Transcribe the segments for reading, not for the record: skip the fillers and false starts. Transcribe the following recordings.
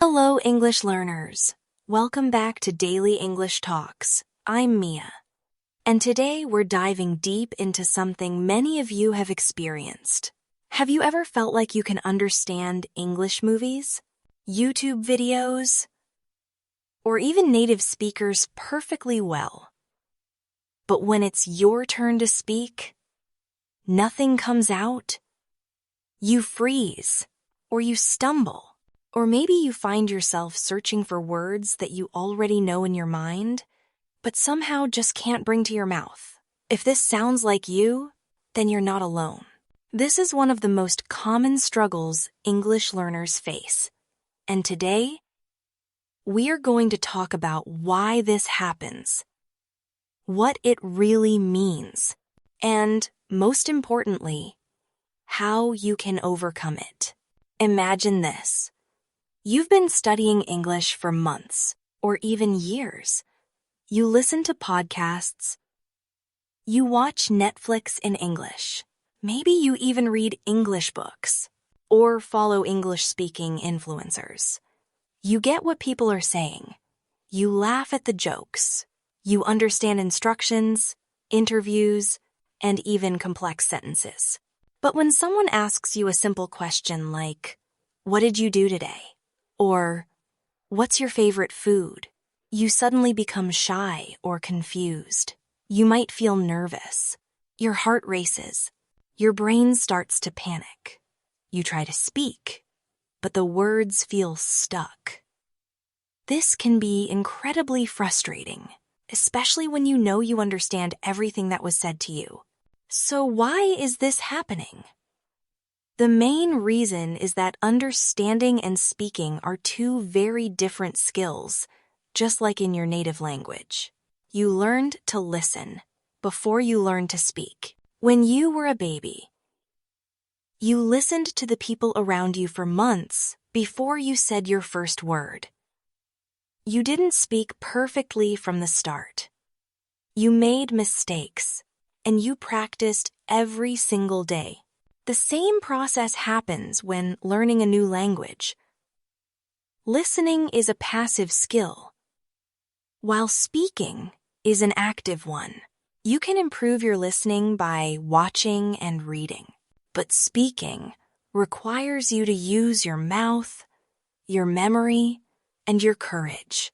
Hello, English learners. Welcome back to Daily English Talks. I'm Mia. And today we're diving deep into something many of you have experienced. Have you ever felt like you can understand English movies, YouTube videos, or even native speakers perfectly well? But when it's your turn to speak, nothing comes out? You freeze, or you stumble. Or maybe you find yourself searching for words that you already know in your mind, but somehow just can't bring to your mouth. If this sounds like you, then you're not alone. This is one of the most common struggles English learners face. And today, we're going to talk about why this happens, what it really means, and, most importantly, how you can overcome it. Imagine this. You've been studying English for months, or even years. You listen to podcasts. You watch Netflix in English. Maybe you even read English books, or follow English-speaking influencers. You get what people are saying. You laugh at the jokes. You understand instructions, interviews, and even complex sentences. But when someone asks you a simple question like, "What did you do today?" Or, "What's your favorite food?" you suddenly become shy or confused. You might feel nervous. Your heart races. Your brain starts to panic. You try to speak, but the words feel stuck. This can be incredibly frustrating, especially when you know you understand everything that was said to you. So why is this happening? The main reason is that understanding and speaking are two very different skills, just like in your native language. You learned to listen before you learned to speak. When you were a baby, you listened to the people around you for months before you said your first word. You didn't speak perfectly from the start. You made mistakes, and you practiced every single day. The same process happens when learning a new language. Listening is a passive skill, while speaking is an active one. You can improve your listening by watching and reading, but speaking requires you to use your mouth, your memory, and your courage,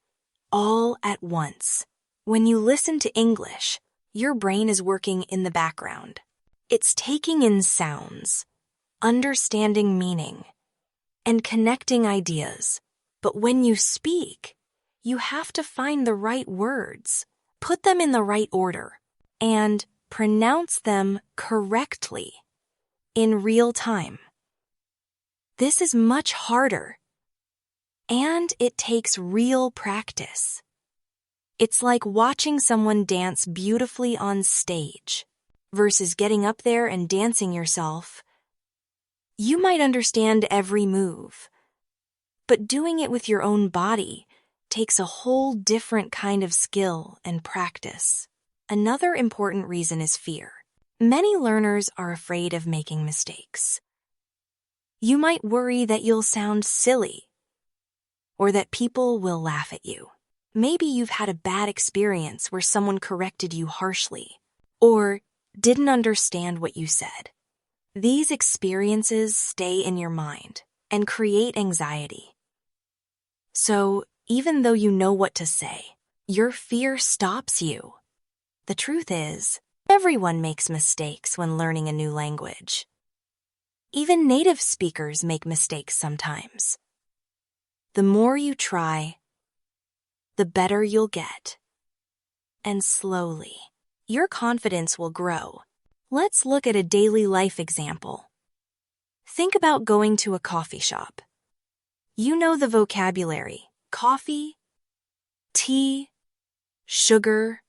all at once. When you listen to English, your brain is working in the background. It's taking in sounds, understanding meaning, and connecting ideas. But when you speak, you have to find the right words, put them in the right order, and pronounce them correctly in real time. This is much harder, and it takes real practice. It's like watching someone dance beautifully on stage versus getting up there and dancing yourself. You might understand every move, but doing it with your own body takes a whole different kind of skill and practice. Another important reason is fear. Many learners are afraid of making mistakes. You might worry that you'll sound silly or that people will laugh at you. Maybe you've had a bad experience where someone corrected you harshly or didn't understand what you said. These experiences stay in your mind and create anxiety. So, even though you know what to say, your fear stops you. The truth is, everyone makes mistakes when learning a new language. Even native speakers make mistakes sometimes. The more you try, the better you'll get. And slowly, your confidence will grow. Let's look at a daily life example. Think about going to a coffee shop. You know the vocabulary: coffee, tea, sugar,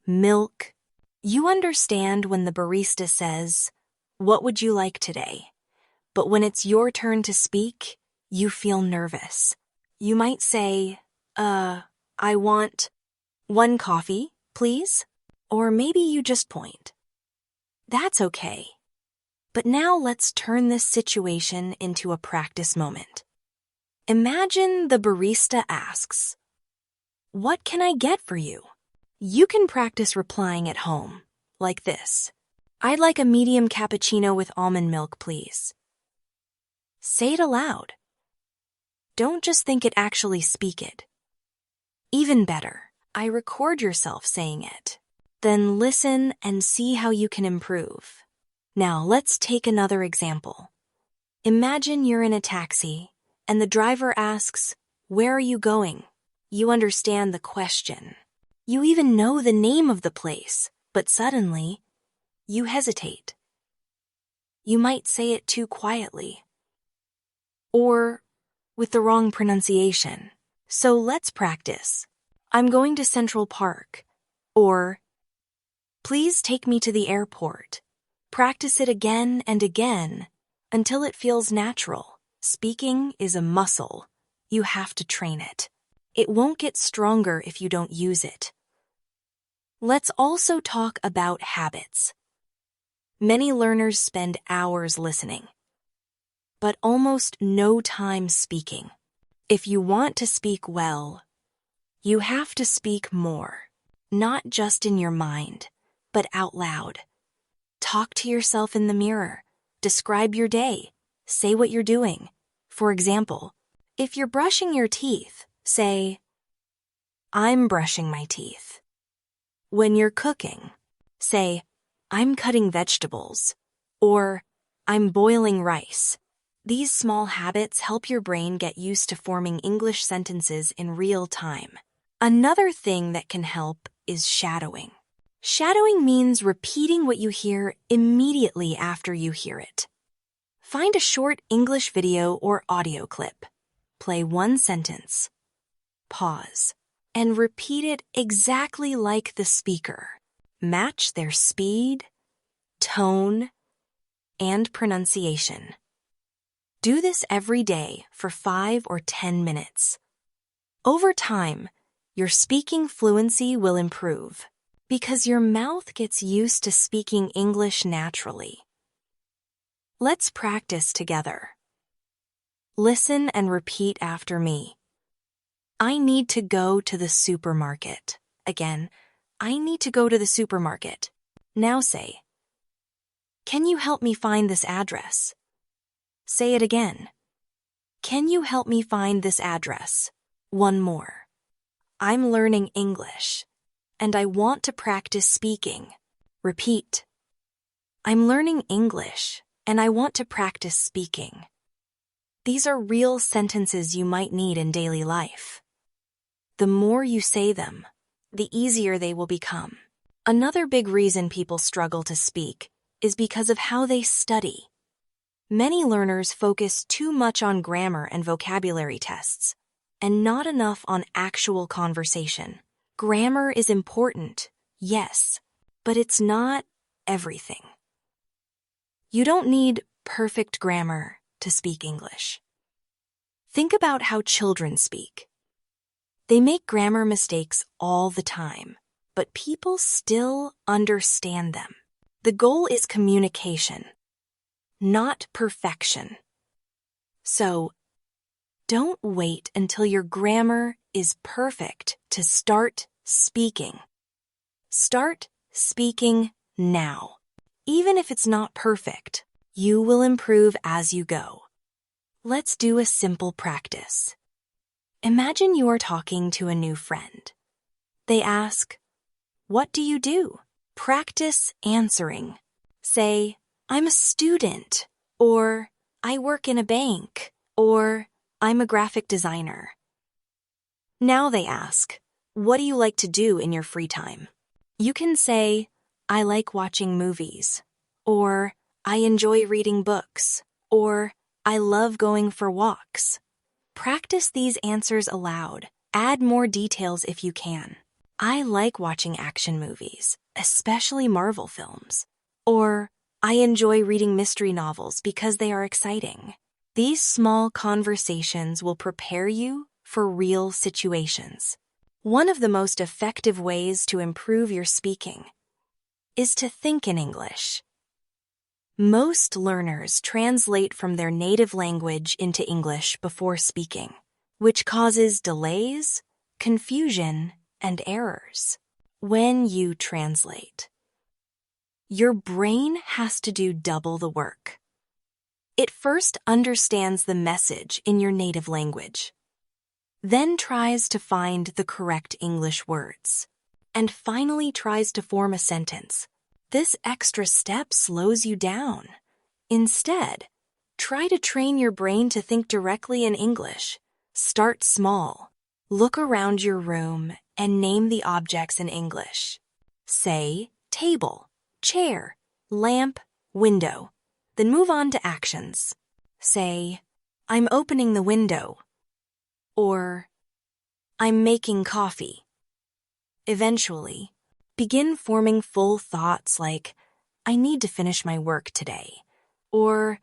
milk. You understand when the barista says, "What would you like today?" But when it's your turn to speak, you feel nervous. You might say, I want 1 coffee, please? Or maybe you just point. That's okay. But now let's turn this situation into a practice moment. Imagine the barista asks, "What can I get for you?" You can practice replying at home, like this. "I'd like a medium cappuccino with almond milk, please." Say it aloud. Don't just think it, actually speak it. Even better, I record yourself saying it. Then listen and see how you can improve. Now let's take another example. Imagine you're in a taxi and the driver asks, "Where are you going?" You understand the question. You even know the name of the place, but suddenly, you hesitate. You might say it too quietly, or with the wrong pronunciation. So let's practice. "I'm going to Central Park," or "Please take me to the airport." Practice it again and again until it feels natural. Speaking is a muscle. You have to train it. It won't get stronger if you don't use it. Let's also talk about habits. Many learners spend hours listening, but almost no time speaking. If you want to speak well, you have to speak more, not just in your mind, but out loud. Talk to yourself in the mirror. Describe your day. Say what you're doing. For example, if you're brushing your teeth, say, "I'm brushing my teeth." When you're cooking, say, "I'm cutting vegetables," or "I'm boiling rice." These small habits help your brain get used to forming English sentences in real time. Another thing that can help is shadowing. Shadowing means repeating what you hear immediately after you hear it. Find a short English video or audio clip. Play one sentence. Pause. And repeat it exactly like the speaker. Match their speed, tone, and pronunciation. Do this every day for 5 or 10 minutes. Over time, your speaking fluency will improve because your mouth gets used to speaking English naturally. Let's practice together. Listen and repeat after me. "I need to go to the supermarket." Again, "I need to go to the supermarket." Now say, "Can you help me find this address?" Say it again. "Can you help me find this address?" One more. "I'm learning English, and I want to practice speaking." Repeat. "I'm learning English, and I want to practice speaking." These are real sentences you might need in daily life. The more you say them, the easier they will become. Another big reason people struggle to speak is because of how they study. Many learners focus too much on grammar and vocabulary tests, and not enough on actual conversation. Grammar is important, yes, but it's not everything. You don't need perfect grammar to speak English. Think about how children speak. They make grammar mistakes all the time, but people still understand them. The goal is communication, not perfection. So, don't wait until your grammar is perfect to start speaking. Start speaking now. Even if it's not perfect, you will improve as you go. Let's do a simple practice. Imagine you are talking to a new friend. They ask, "What do you do?" Practice answering. Say, "I'm a student," or "I work in a bank," or "I'm a graphic designer." Now they ask, "What do you like to do in your free time?" You can say, "I like watching movies," or "I enjoy reading books," or "I love going for walks." Practice these answers aloud. Add more details if you can. "I like watching action movies, especially Marvel films." Or, "I enjoy reading mystery novels because they are exciting." These small conversations will prepare you for real situations. One of the most effective ways to improve your speaking is to think in English. Most learners translate from their native language into English before speaking. which causes delays, confusion, and errors. When you translate, your brain has to do double the work. It first understands the message in your native language, then tries to find the correct English words, and finally tries to form a sentence. This extra step slows you down. Instead, try to train your brain to think directly in English. Start small. Look around your room and name the objects in English. Say table, chair, lamp, window. Then move on to actions. Say, I'm opening the window. Or, I'm making coffee. Eventually, begin forming full thoughts like, I need to finish my work today. Or,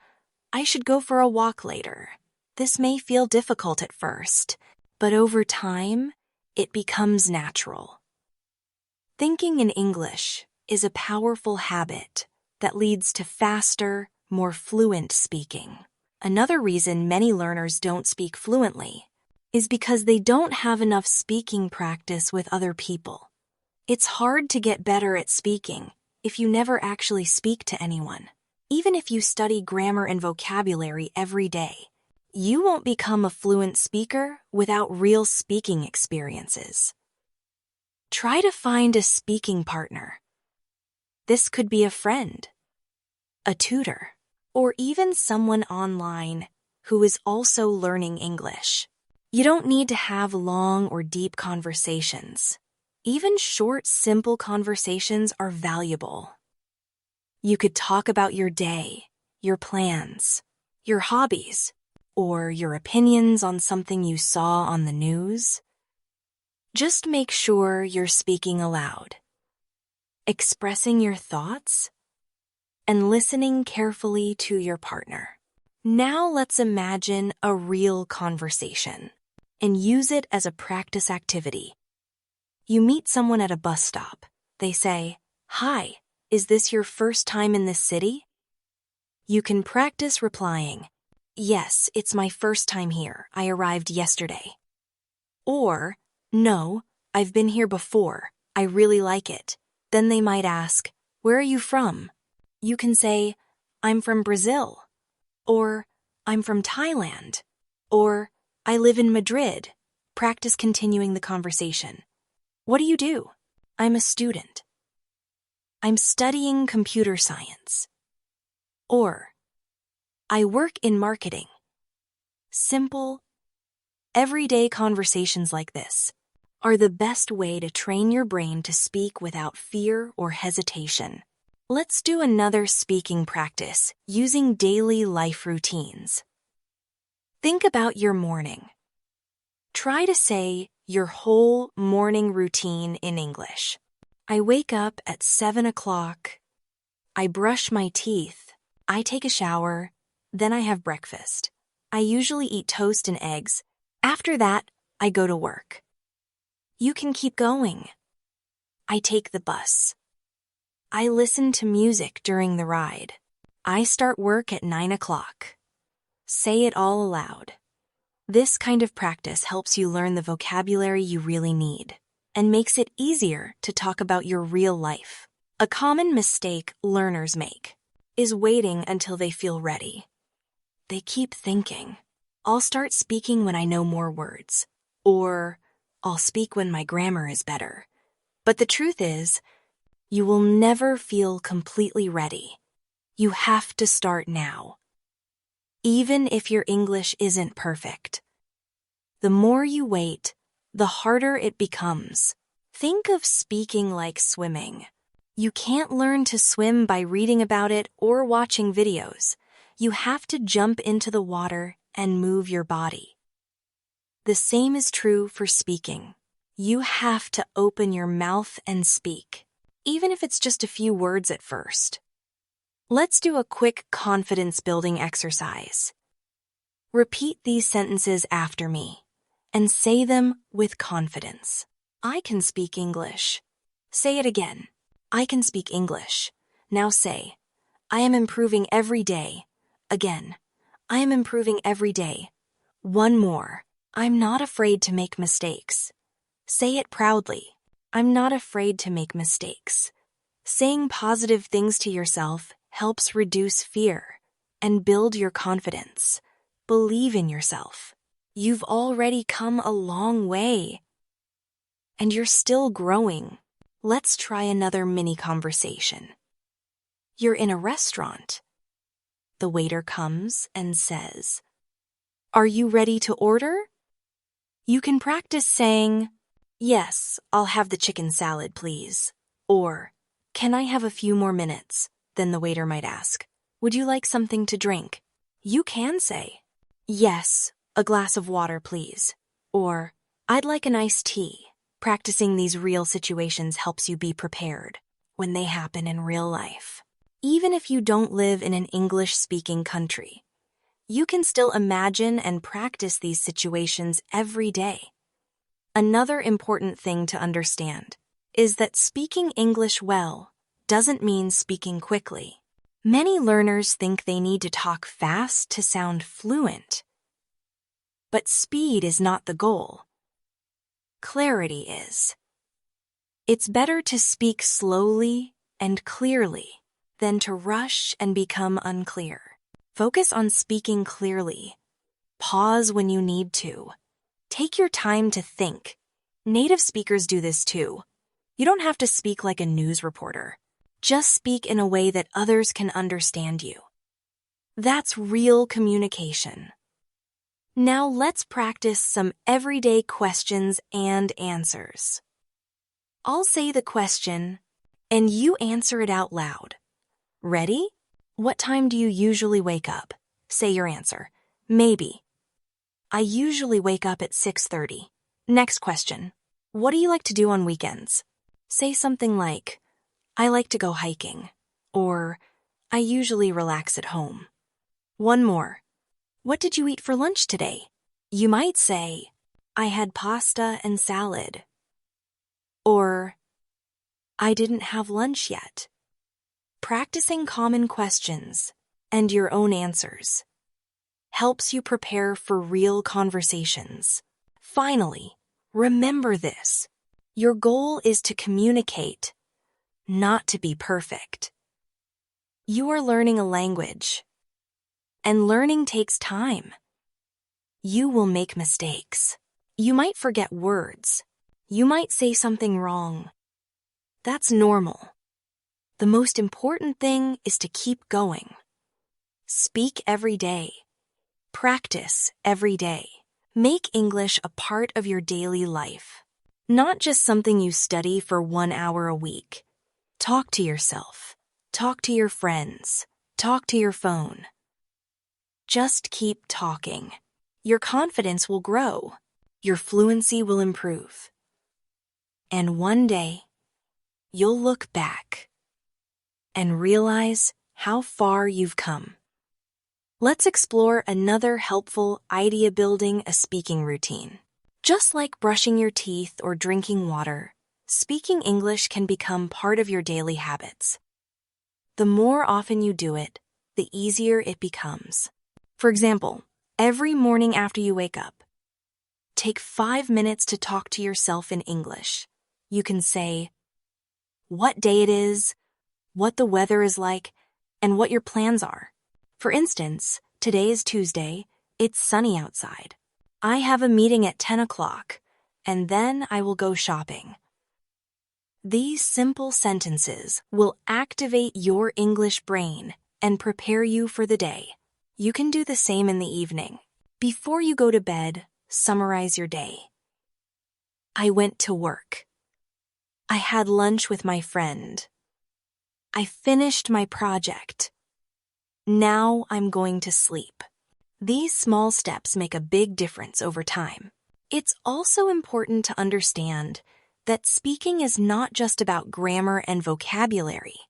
I should go for a walk later. This may feel difficult at first, but over time, it becomes natural. Thinking in English is a powerful habit that leads to faster, more fluent speaking. Another reason many learners don't speak fluently is because they don't have enough speaking practice with other people. It's hard to get better at speaking if you never actually speak to anyone. Even if you study grammar and vocabulary every day, you won't become a fluent speaker without real speaking experiences. Try to find a speaking partner. This could be a friend, a tutor, or even someone online who is also learning English. You don't need to have long or deep conversations. Even short, simple conversations are valuable. You could talk about your day, your plans, your hobbies, or your opinions on something you saw on the news. Just make sure you're speaking aloud, expressing your thoughts, and listening carefully to your partner. Now let's imagine a real conversation and use it as a practice activity. You meet someone at a bus stop. They say, "Hi, is this your first time in this city?" You can practice replying, "Yes, it's my first time here. I arrived yesterday." Or, "No, I've been here before. I really like it." Then they might ask, "Where are you from?" You can say, "I'm from Brazil." Or, "I'm from Thailand." Or, "I live in Madrid." Practice continuing the conversation. "What do you do?" "I'm a student." "I'm studying computer science." Or, "I work in marketing." Simple, everyday conversations like this are the best way to train your brain to speak without fear or hesitation. Let's do another speaking practice using daily life routines. Think about your morning. Try to say your whole morning routine in English. I wake up at 7 o'clock. I brush my teeth. I take a shower. Then I have breakfast. I usually eat toast and eggs. After that, I go to work. You can keep going. I take the bus. I listen to music during the ride. I start work at 9 o'clock. Say it all aloud. This kind of practice helps you learn the vocabulary you really need and makes it easier to talk about your real life. A common mistake learners make is waiting until they feel ready. They keep thinking, "I'll start speaking when I know more words," or "I'll speak when my grammar is better." But the truth is, you will never feel completely ready. You have to start now. Even if your English isn't perfect. The more you wait, the harder it becomes. Think of speaking like swimming. You can't learn to swim by reading about it or watching videos. You have to jump into the water and move your body. The same is true for speaking. You have to open your mouth and speak, even if it's just a few words at first. Let's do a quick confidence-building exercise. Repeat these sentences after me and say them with confidence. I can speak English. Say it again. I can speak English. Now say, I am improving every day. Again, I am improving every day. One more. I'm not afraid to make mistakes. Say it proudly. I'm not afraid to make mistakes. Saying positive things to yourself helps reduce fear and build your confidence. Believe in yourself. You've already come a long way. And you're still growing. Let's try another mini conversation. You're in a restaurant. The waiter comes and says, "Are you ready to order?" You can practice saying, "Yes, I'll have the chicken salad, please." Or, "Can I have a few more minutes?" Then the waiter might ask, "Would you like something to drink?" You can say, "Yes, a glass of water, please." Or, "I'd like an iced tea." Practicing these real situations helps you be prepared when they happen in real life. Even if you don't live in an English-speaking country, you can still imagine and practice these situations every day. Another important thing to understand is that speaking English well doesn't mean speaking quickly. Many learners think they need to talk fast to sound fluent. But speed is not the goal. Clarity is. It's better to speak slowly and clearly than to rush and become unclear. Focus on speaking clearly. Pause when you need to. Take your time to think. Native speakers do this too. You don't have to speak like a news reporter. Just speak in a way that others can understand you. That's real communication. Now let's practice some everyday questions and answers. I'll say the question, and you answer it out loud. Ready? What time do you usually wake up? Say your answer. Maybe. I usually wake up at 6:30. Next question. What do you like to do on weekends? Say something like, I like to go hiking, or I usually relax at home. One more. What did you eat for lunch today? You might say, I had pasta and salad. Or, I didn't have lunch yet. Practicing common questions and your own answers helps you prepare for real conversations. Finally, remember this. Your goal is to communicate, not to be perfect. You are learning a language, and learning takes time. You will make mistakes. You might forget words. You might say something wrong. That's normal. The most important thing is to keep going. Speak every day. Practice every day. Make English a part of your daily life, not just something you study for 1 hour a week. Talk to yourself. Talk to your friends. Talk to your phone. Just keep talking. Your confidence will grow. Your fluency will improve. And one day, you'll look back and realize how far you've come. Let's explore another helpful idea-building a speaking routine. Just like brushing your teeth or drinking water, speaking English can become part of your daily habits. The more often you do it, the easier it becomes. For example, every morning after you wake up, take 5 minutes to talk to yourself in English. You can say what day it is, what the weather is like, and what your plans are. For instance, today is Tuesday, it's sunny outside. I have a meeting at 10 o'clock, and then I will go shopping. These simple sentences will activate your English brain and prepare you for the day. You can do the same in the evening. Before you go to bed, summarize your day. I went to work. I had lunch with my friend. I finished my project. Now I'm going to sleep. These small steps make a big difference over time. It's also important to understand that speaking is not just about grammar and vocabulary.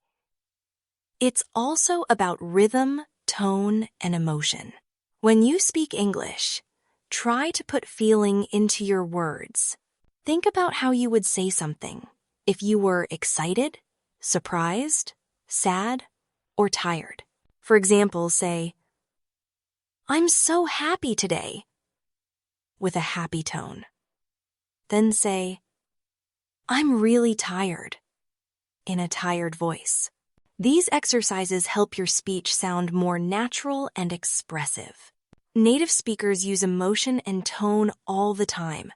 It's also about rhythm, tone, and emotion. When you speak English, try to put feeling into your words. Think about how you would say something if you were excited, surprised, sad, or tired. For example, say, I'm so happy today. with a happy tone. Then say, "I'm really tired," in a tired voice. These exercises help your speech sound more natural and expressive. Native speakers use emotion and tone all the time.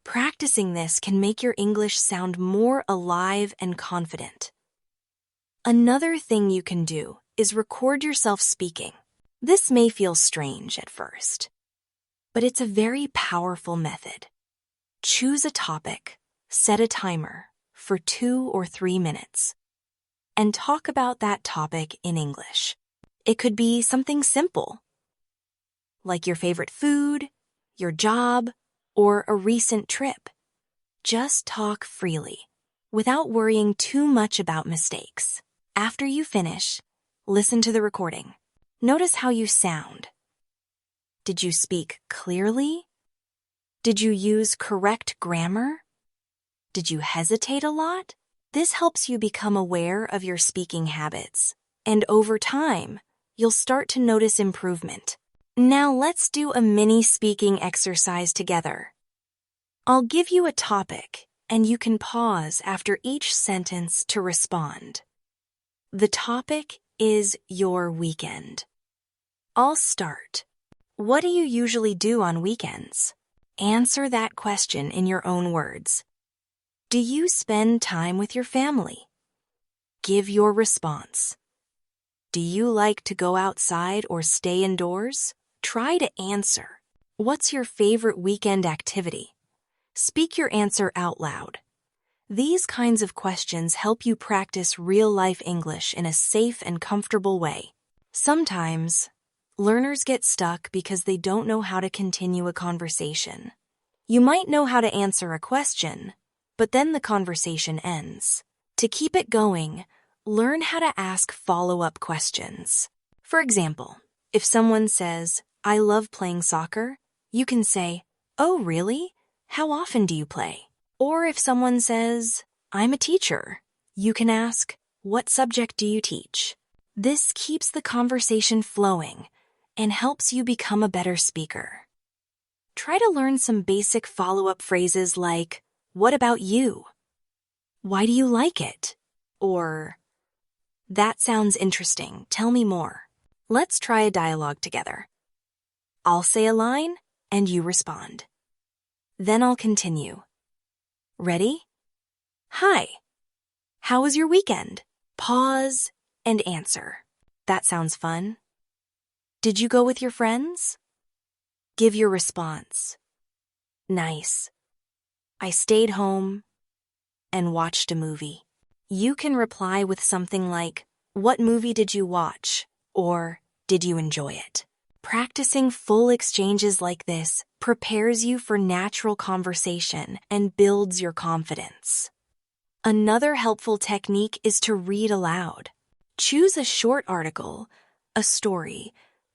Practicing this can make your English sound more alive and confident. Another thing you can do is record yourself speaking. This may feel strange at first, but it's a very powerful method. Choose a topic, set a timer for 2 or 3 minutes, and talk about that topic in English. It could be something simple, like your favorite food, your job, or a recent trip. Just talk freely, without worrying too much about mistakes. After you finish, listen to the recording. Notice how you sound. Did you speak clearly? Did you use correct grammar? Did you hesitate a lot? This helps you become aware of your speaking habits, and over time, you'll start to notice improvement. Now let's do a mini speaking exercise together. I'll give you a topic, and you can pause after each sentence to respond. The topic is your weekend. I'll start. What do you usually do on weekends? Answer that question in your own words. Do you spend time with your family? Give your response. Do you like to go outside or stay indoors? Try to answer. What's your favorite weekend activity? Speak your answer out loud. These kinds of questions help you practice real-life English in a safe and comfortable way. Sometimes, learners get stuck because they don't know how to continue a conversation. You might know how to answer a question, but then the conversation ends. To keep it going, learn how to ask follow-up questions. For example, if someone says, "I love playing soccer," you can say, "Oh, really? How often do you play?" Or if someone says, "I'm a teacher," you can ask, "What subject do you teach?" This keeps the conversation flowing and helps you become a better speaker. Try to learn some basic follow-up phrases like, "What about you?" "Why do you like it?" Or, "That sounds interesting. Tell me more." Let's try a dialogue together. I'll say a line, and you respond. Then I'll continue. Ready? "Hi. How was your weekend?" Pause and answer. That sounds fun. "Did you go with your friends?" Give your response. "Nice. I stayed home and watched a movie." You can reply with something like, "What movie did you watch?" or "Did you enjoy it?" Practicing full exchanges like this prepares you for natural conversation and builds your confidence. Another helpful technique is to read aloud. Choose a short article, a story,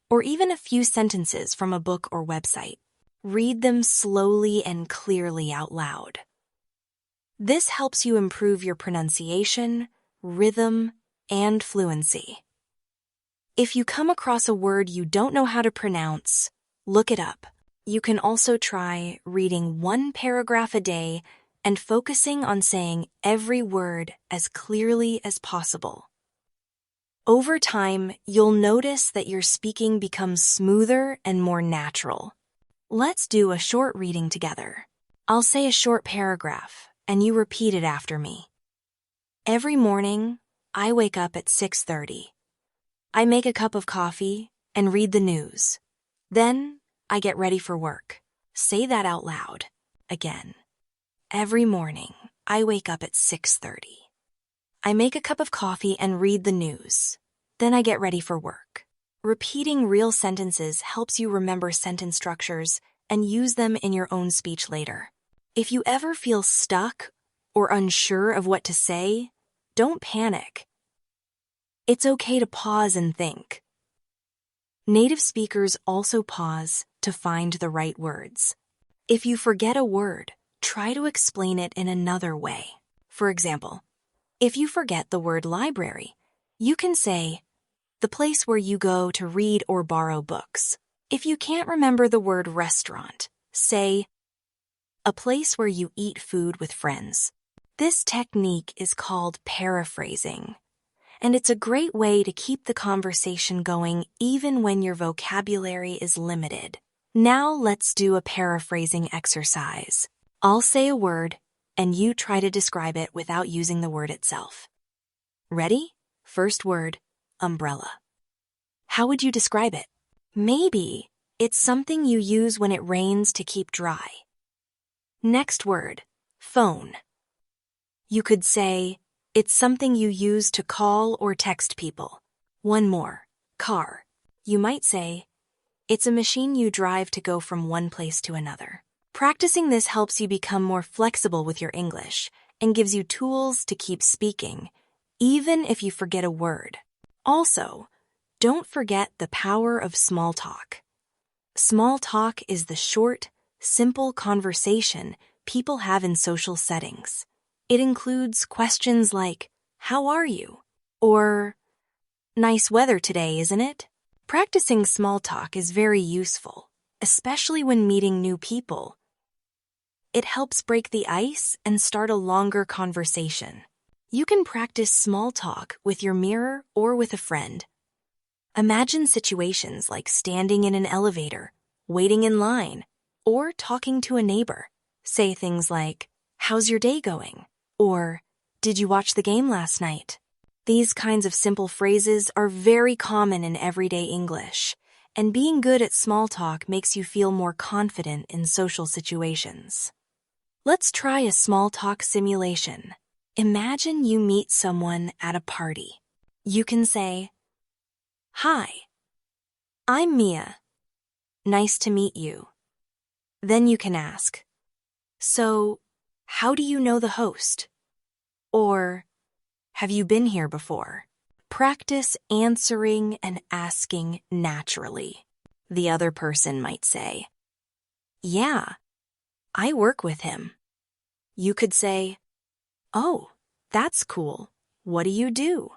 or even a few sentences from a book or website. Read them slowly and clearly out loud. This helps you improve your pronunciation, rhythm, and fluency. If you come across a word you don't know how to pronounce, look it up. You can also try reading 1 paragraph a day and focusing on saying every word as clearly as possible. Over time, you'll notice that your speaking becomes smoother and more natural. Let's do a short reading together. I'll say a short paragraph, and you repeat it after me. Every morning, I wake up at 6:30. I make a cup of coffee and read the news. Then, I get ready for work. Say that out loud. Again. Every morning, I wake up at 6:30. I make a cup of coffee and read the news. Then I get ready for work. Repeating real sentences helps you remember sentence structures and use them in your own speech later. If you ever feel stuck or unsure of what to say, don't panic. It's okay to pause and think. Native speakers also pause to find the right words. If you forget a word, try to explain it in another way. For example, if you forget the word library, you can say, "the place where you go to read or borrow books." If you can't remember the word restaurant, Say, a place where you eat food with friends. This technique is called paraphrasing, and it's a great way to keep the conversation going even when your vocabulary is limited. Now let's do a paraphrasing exercise. I'll say a word, and you try to describe it without using the word itself. Ready? First word, umbrella. How would you describe it? Maybe it's something you use when it rains to keep dry. Next word, phone. You could say, it's something you use to call or text people. One more, car. You might say, it's a machine you drive to go from one place to another. Practicing this helps you become more flexible with your English and gives you tools to keep speaking, even if you forget a word. Also, don't forget the power of small talk. Small talk is the short, simple conversation people have in social settings. It includes questions like, how are you? Or, nice weather today, isn't it? Practicing small talk is very useful, especially when meeting new people. It helps break the ice and start a longer conversation. You can practice small talk with your mirror or with a friend. Imagine situations like standing in an elevator, waiting in line, or talking to a neighbor. Say things like, how's your day going? Or, did you watch the game last night? These kinds of simple phrases are very common in everyday English, and being good at small talk makes you feel more confident in social situations. Let's try a small talk simulation. Imagine you meet someone at a party. You can say, hi, I'm Mia. Nice to meet you. Then you can ask, so, how do you know the host? Or, have you been here before? Practice answering and asking naturally. The other person might say, yeah, I work with him. You could say, oh, that's cool. What do you do?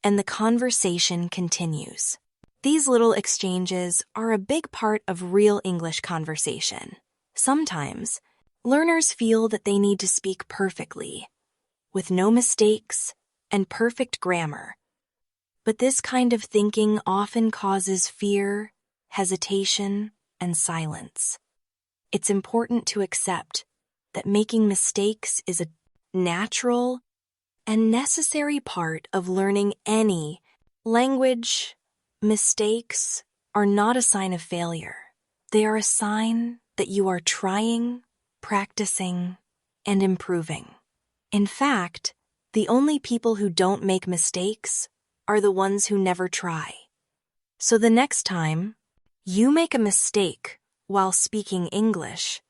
And the conversation continues. These little exchanges are a big part of real English conversation. Sometimes, learners feel that they need to speak perfectly, with no mistakes and perfect grammar. But this kind of thinking often causes fear, hesitation, and silence. It's important to accept that making mistakes is a natural and necessary part of learning any language. Mistakes are not a sign of failure. They are a sign that you are trying, practicing, and improving. In fact, the only people who don't make mistakes are the ones who never try. So the next time you make a mistake while speaking English,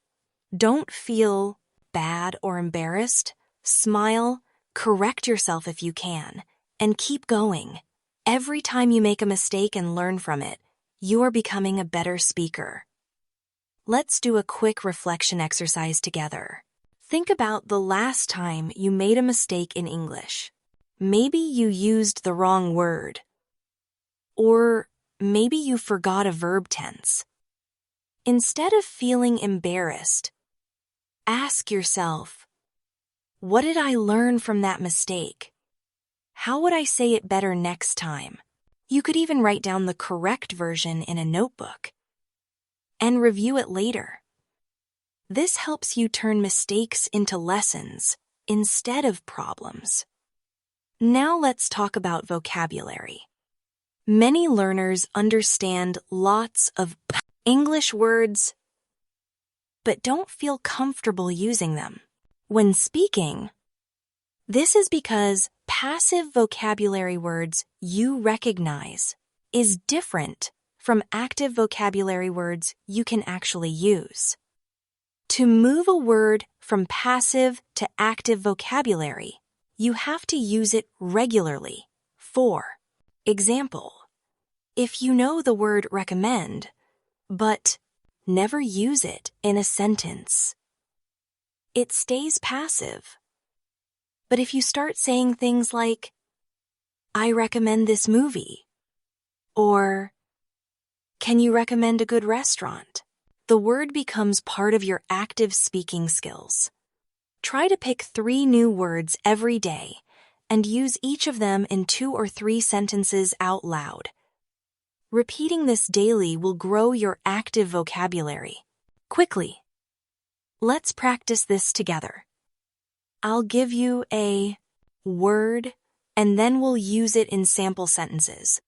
don't feel bad or embarrassed. Smile, correct yourself if you can, and keep going. Every time you make a mistake and learn from it, you are becoming a better speaker. Let's do a quick reflection exercise together. Think about the last time you made a mistake in English. Maybe you used the wrong word. Or maybe you forgot a verb tense. Instead of feeling embarrassed, ask yourself, what did I learn from that mistake? How would I say it better next time? You could even write down the correct version in a notebook and review it later. This helps you turn mistakes into lessons instead of problems. Now let's talk about vocabulary. Many learners understand lots of English words, but don't feel comfortable using them. When speaking, this is because passive vocabulary words you recognize is different from active vocabulary words you can actually use. To move a word from passive to active vocabulary, you have to use it regularly. For example, if you know the word recommend, but never use it in a sentence, it stays passive. But if you start saying things like, I recommend this movie, or can you recommend a good restaurant? the word becomes part of your active speaking skills. Try to pick 3 new words every day and use each of them in 2 or 3 sentences out loud. Repeating this daily will grow your active vocabulary. Quickly, let's practice this together. I'll give you a word, and then we'll use it in sample sentences.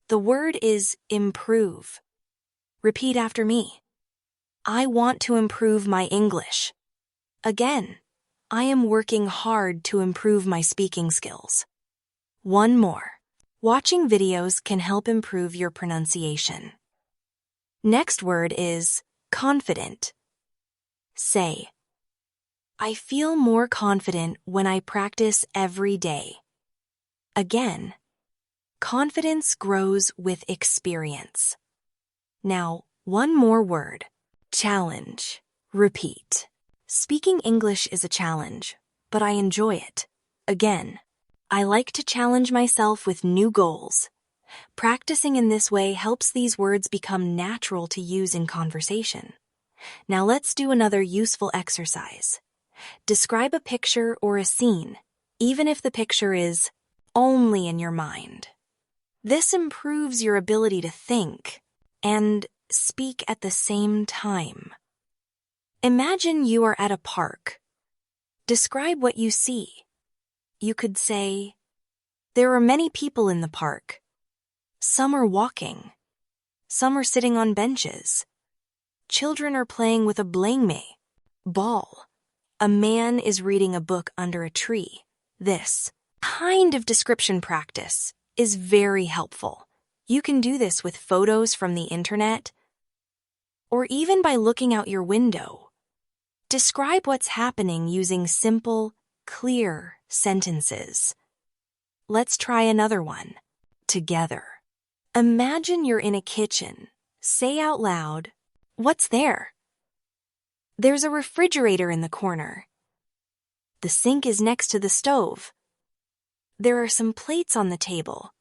The word is improve. Repeat after me. I want to improve my English. Again, I am working hard to improve my speaking skills. One more. Watching videos can help improve your pronunciation. Next word is confident. Say, I feel more confident when I practice every day. Again, confidence grows with experience. Now, one more word. Challenge. Repeat. Speaking English is a challenge, but I enjoy it. Again, I like to challenge myself with new goals. Practicing in this way helps these words become natural to use in conversation. Now let's do another useful exercise. Describe a picture or a scene, even if the picture is only in your mind. This improves your ability to think and speak at the same time. Imagine you are at a park. Describe what you see. You could say, there are many people in the park. Some are walking. Some are sitting on benches. Children are playing with a ball. A man is reading a book under a tree. This kind of description practice is very helpful. You can do this with photos from the internet, or even by looking out your window. Describe what's happening using simple, clear sentences. Let's try another one. Together. Imagine you're in a kitchen. Say out loud, what's there? There's a refrigerator in the corner. The sink is next to the stove. There are some plates on the table.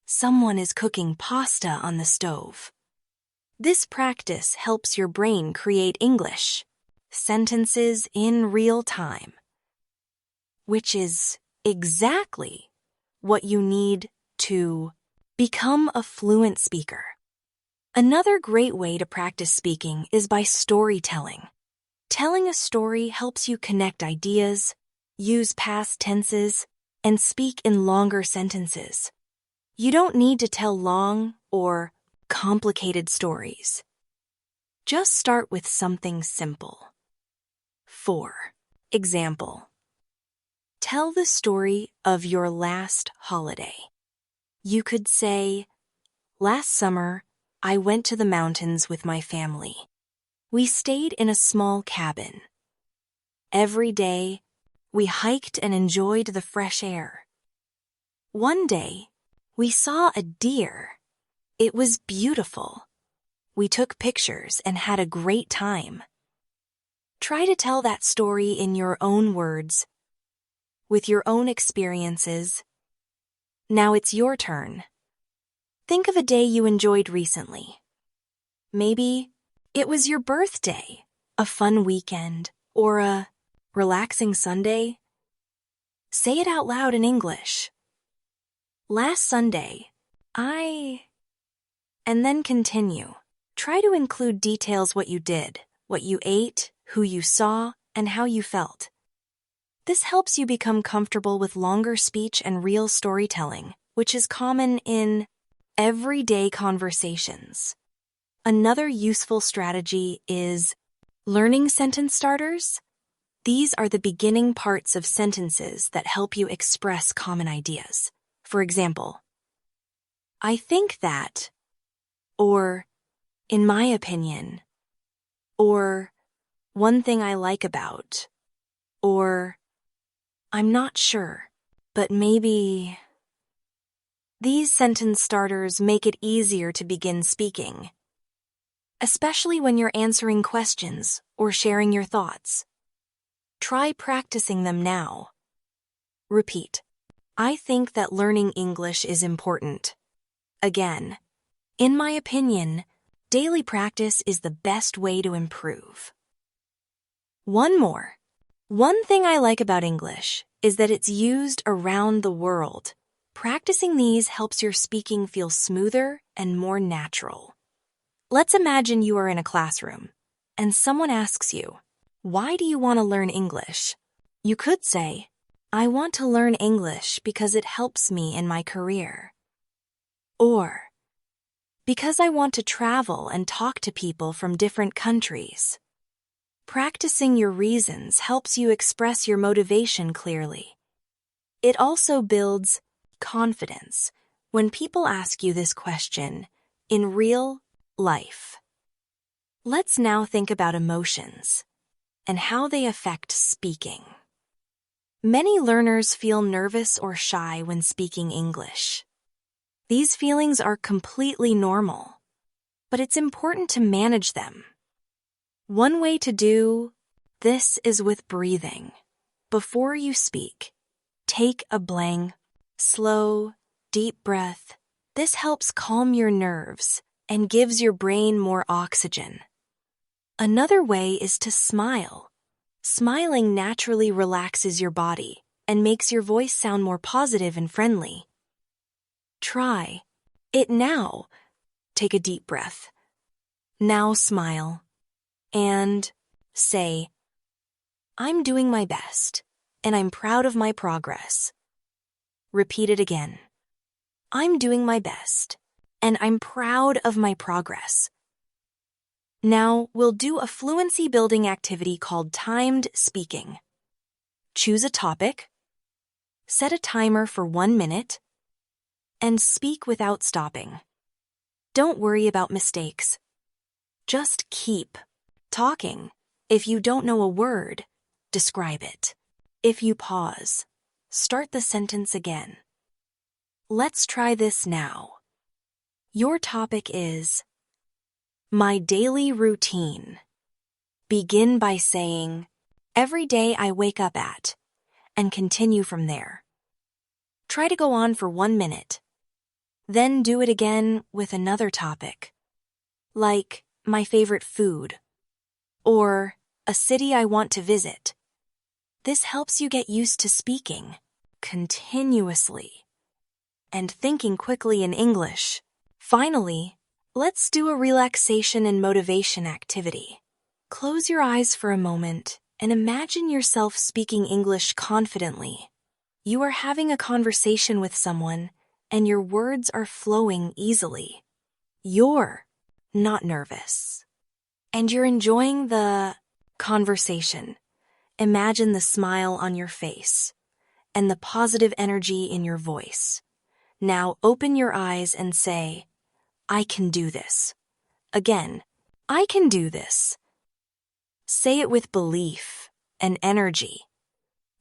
Someone is cooking pasta on the stove. This practice helps your brain create English sentences in real time, which is exactly what you need to become a fluent speaker. Another great way to practice speaking is by storytelling. Telling a story helps you connect ideas, use past tenses, and speak in longer sentences. You don't need to tell long or complicated stories. Just start with something simple. 4. Example. Tell the story of your last holiday. You could say, last summer, I went to the mountains with my family. We stayed in a small cabin. Every day, we hiked and enjoyed the fresh air. One day, we saw a deer. It was beautiful. We took pictures and had a great time. Try to tell that story in your own words, with your own experiences. Now it's your turn. Think of a day you enjoyed recently. Maybe it was your birthday, a fun weekend, or a relaxing Sunday. Say it out loud in English. Last Sunday, and then continue. Try to include details what you did, what you ate, who you saw, and how you felt. This helps you become comfortable with longer speech and real storytelling, which is common in everyday conversations. Another useful strategy is learning sentence starters. These are the beginning parts of sentences that help you express common ideas. For example, I think that, or in my opinion, or one thing I like about, or I'm not sure, but maybe. These sentence starters make it easier to begin speaking, especially when you're answering questions or sharing your thoughts. Try practicing them now. Repeat. I think that learning English is important. Again, in my opinion, Daily practice is the best way to improve. One more. One thing I like about English is that it's used around the world. Practicing these helps your speaking feel smoother and more natural. Let's imagine you are in a classroom, and someone asks you, "Why do you want to learn English?" You could say, "I want to learn English because it helps me in my career." Or, "Because I want to travel and talk to people from different countries." Practicing your reasons helps you express your motivation clearly. It also builds confidence when people ask you this question in real life. Let's now think about emotions and how they affect speaking. Many learners feel nervous or shy when speaking English. These feelings are completely normal, but it's important to manage them. One way to do this is with breathing. Before you speak, take a slow, deep breath. This helps calm your nerves and gives your brain more oxygen. Another way is to smile. Smiling naturally relaxes your body and makes your voice sound more positive and friendly. Try it now. Take a deep breath. Now smile. And say, "I'm doing my best, and I'm proud of my progress." Repeat it again. "I'm doing my best, and I'm proud of my progress." Now, we'll do a fluency building activity called timed speaking. Choose a topic, set a timer for 1 minute, and speak without stopping. Don't worry about mistakes. Just keep talking. If you don't know a word, describe it. If you pause, start the sentence again. Let's try this now. Your topic is my daily routine. Begin by saying, "Every day I wake up at," and continue from there. Try to go on for 1 minute. Then do it again with another topic, like my favorite food, or a city I want to visit. This helps you get used to speaking continuously and thinking quickly in English. Finally, let's do a relaxation and motivation activity. Close your eyes for a moment and imagine yourself speaking English confidently. You are having a conversation with someone and your words are flowing easily. You're not nervous. And you're enjoying the conversation. Imagine the smile on your face and the positive energy in your voice. Now open your eyes and say, "I can do this." Again, "I can do this." Say it with belief and energy.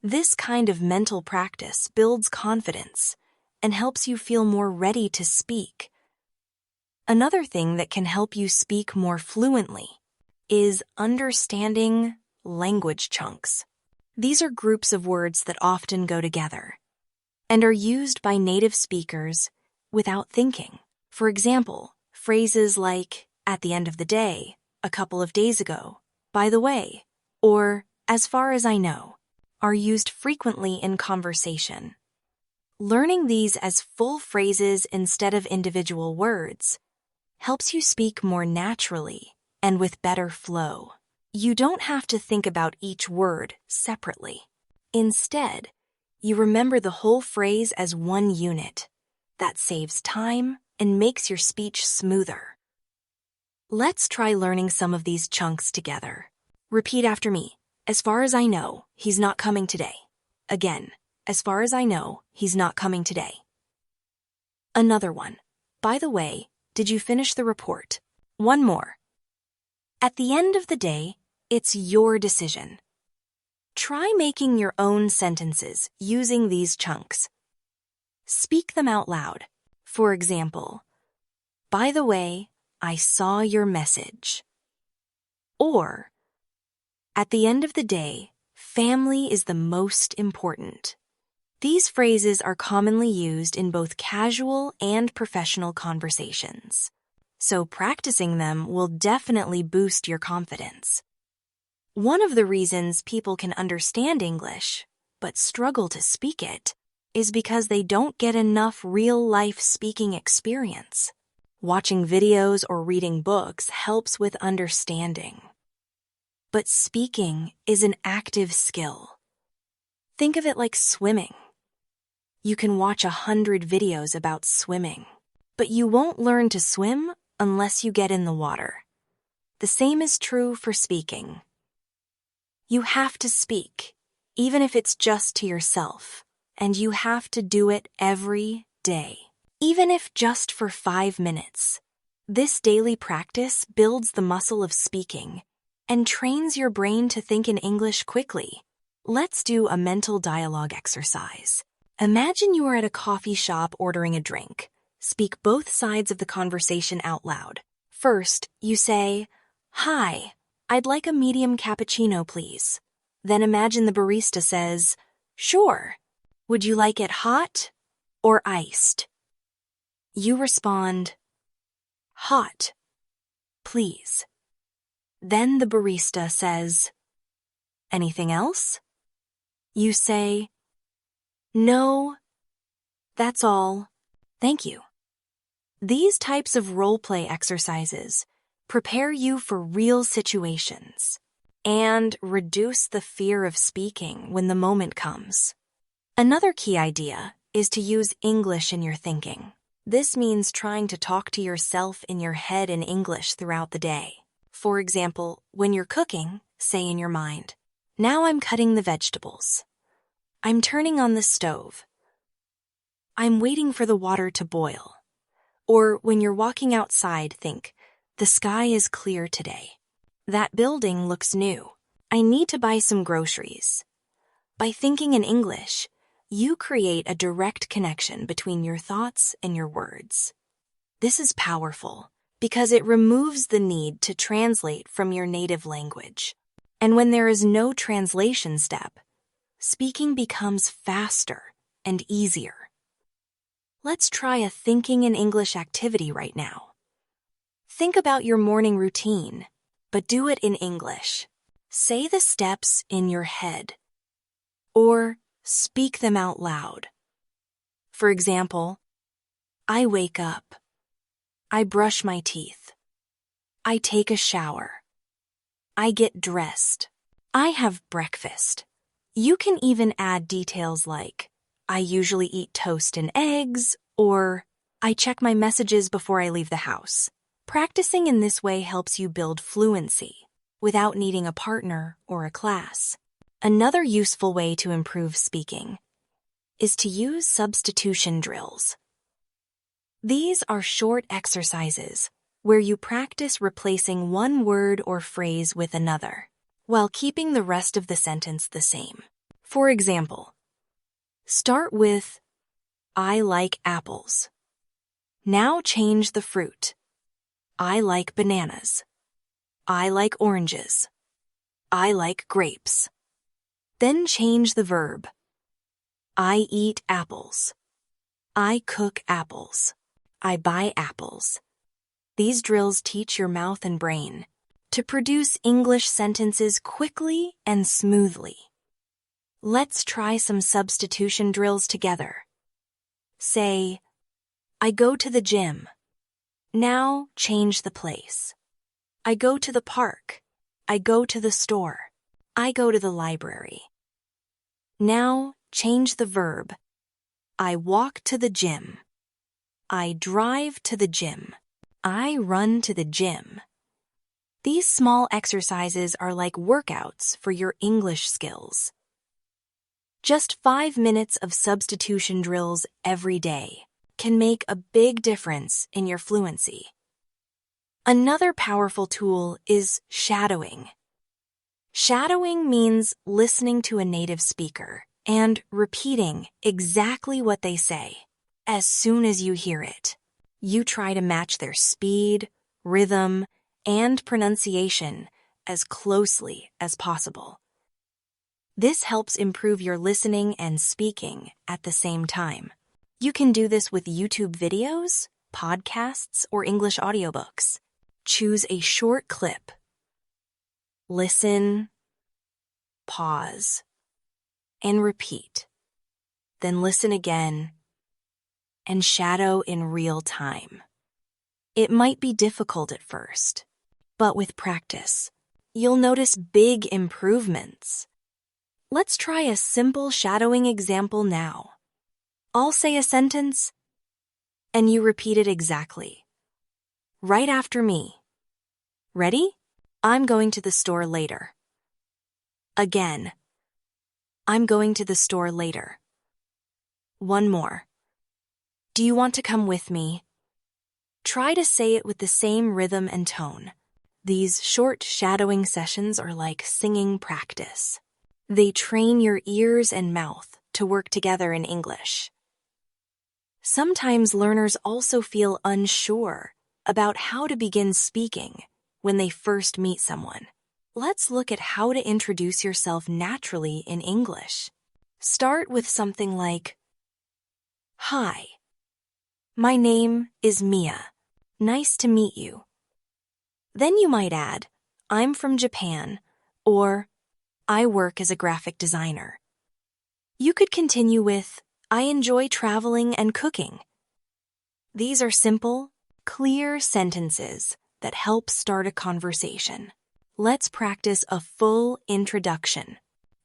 This kind of mental practice builds confidence and helps you feel more ready to speak. Another thing that can help you speak more fluently is understanding language chunks. These are groups of words that often go together and are used by native speakers without thinking. For example, phrases like "at the end of the day," "a couple of days ago," "by the way," or "as far as I know," are used frequently in conversation. Learning these as full phrases instead of individual words helps you speak more naturally and with better flow. You don't have to think about each word separately. Instead, you remember the whole phrase as one unit. That saves time and makes your speech smoother. Let's try learning some of these chunks together. Repeat after me. As far as I know, he's not coming today. Again, as far as I know, he's not coming today. Another one. By the way, did you finish the report? One more. At the end of the day, it's your decision. Try making your own sentences using these chunks. Speak them out loud. For example, "By the way, I saw your message." Or, "At the end of the day, family is the most important." These phrases are commonly used in both casual and professional conversations. so practicing them will definitely boost your confidence. One of the reasons people can understand English but struggle to speak it is because they don't get enough real-life speaking experience. Watching videos or reading books helps with understanding. But speaking is an active skill. Think of it like swimming. You can watch 100 videos about swimming, but you won't learn to swim unless you get in the water. The same is true for speaking. You have to speak, even if it's just to yourself, and you have to do it every day, even if just for 5 minutes. This daily practice builds the muscle of speaking and trains your brain to think in English quickly. Let's do a mental dialogue exercise. Imagine you are at a coffee shop ordering a drink. Speak both sides of the conversation out loud. First, you say, "Hi, I'd like a medium cappuccino, please." Then imagine the barista says, "Sure. Would you like it hot or iced?" You respond, "Hot, please." Then the barista says, "Anything else?" You say, "No, that's all. Thank you." These types of role-play exercises prepare you for real situations and reduce the fear of speaking when the moment comes. Another key idea is to use English in your thinking. This means trying to talk to yourself in your head in English throughout the day. For example, when you're cooking, say in your mind, "Now I'm cutting the vegetables. I'm turning on the stove. I'm waiting for the water to boil." Or when you're walking outside, think, "The sky is clear today. That building looks new. I need to buy some groceries." By thinking in English, you create a direct connection between your thoughts and your words. This is powerful because it removes the need to translate from your native language. And when there is no translation step, speaking becomes faster and easier. Let's try a thinking in English activity right now. Think about your morning routine, but do it in English. Say the steps in your head, or speak them out loud. For example, I wake up. I brush my teeth. I take a shower. I get dressed. I have breakfast. You can even add details like, I usually eat toast and eggs, or I check my messages before I leave the house. Practicing in this way helps you build fluency without needing a partner or a class. Another useful way to improve speaking is to use substitution drills. These are short exercises where you practice replacing one word or phrase with another, while keeping the rest of the sentence the same. For example, start with, I like apples. Now change the fruit. I like bananas. I like oranges. I like grapes. Then change the verb. I eat apples. I cook apples. I buy apples. These drills teach your mouth and brain to produce English sentences quickly and smoothly. Let's try some substitution drills together. Say, I go to the gym. Now change the place. I go to the park. I go to the store. I go to the library. Now change the verb. I walk to the gym. I drive to the gym. I run to the gym. These small exercises are like workouts for your English skills. Just 5 minutes of substitution drills every day can make a big difference in your fluency. Another powerful tool is shadowing. Shadowing means listening to a native speaker and repeating exactly what they say. As soon as you hear it, you try to match their speed, rhythm, and pronunciation as closely as possible. This helps improve your listening and speaking at the same time. You can do this with YouTube videos, podcasts or English audiobooks. Choose a short clip. Listen, pause, and repeat. Then listen again and shadow in real time. It might be difficult at first, but with practice, you'll notice big improvements. Let's try a simple shadowing example now. I'll say a sentence, and you repeat it exactly. Right after me. Ready? I'm going to the store later. Again. I'm going to the store later. One more. Do you want to come with me? Try to say it with the same rhythm and tone. These short shadowing sessions are like singing practice. They train your ears and mouth to work together in English. Sometimes learners also feel unsure about how to begin speaking when they first meet someone. Let's look at how to introduce yourself naturally in English. Start with something like, "Hi, my name is Mia. Nice to meet you." Then you might add, "I'm from Japan," or "I work as a graphic designer." You could continue with, "I enjoy traveling and cooking." These are simple, clear sentences that help start a conversation. Let's practice a full introduction.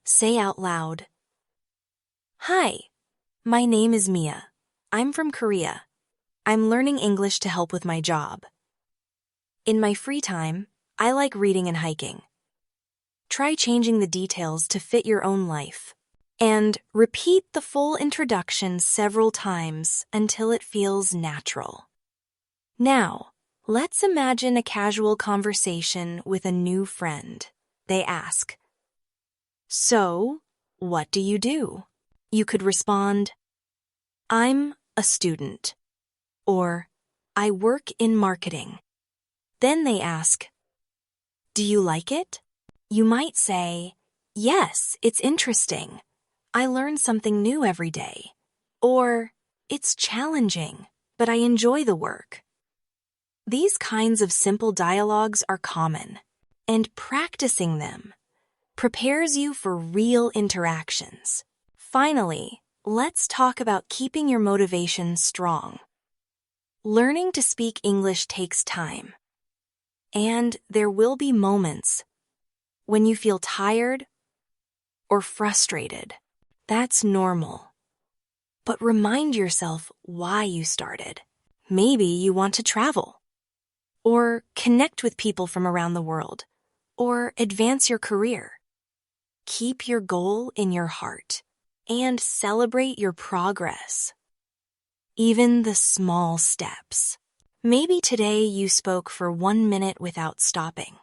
Say out loud, "Hi, my name is Mia. I'm from Korea. I'm learning English to help with my job. In my free time, I like reading and hiking." Try changing the details to fit your own life. And repeat the full introduction several times until it feels natural. Now, let's imagine a casual conversation with a new friend. They ask, "So, what do you do?" You could respond, "I'm a student," or "I work in marketing." Then they ask, "Do you like it?" You might say, "Yes, it's interesting. I learn something new every day." Or, "It's challenging, but I enjoy the work." These kinds of simple dialogues are common, and practicing them prepares you for real interactions. Finally, let's talk about keeping your motivation strong. Learning to speak English takes time, and there will be moments when you feel tired or frustrated. That's normal. But remind yourself why you started. Maybe you want to travel, or connect with people from around the world, or advance your career. Keep your goal in your heart and celebrate your progress. Even the small steps. Maybe today you spoke for 1 minute without stopping.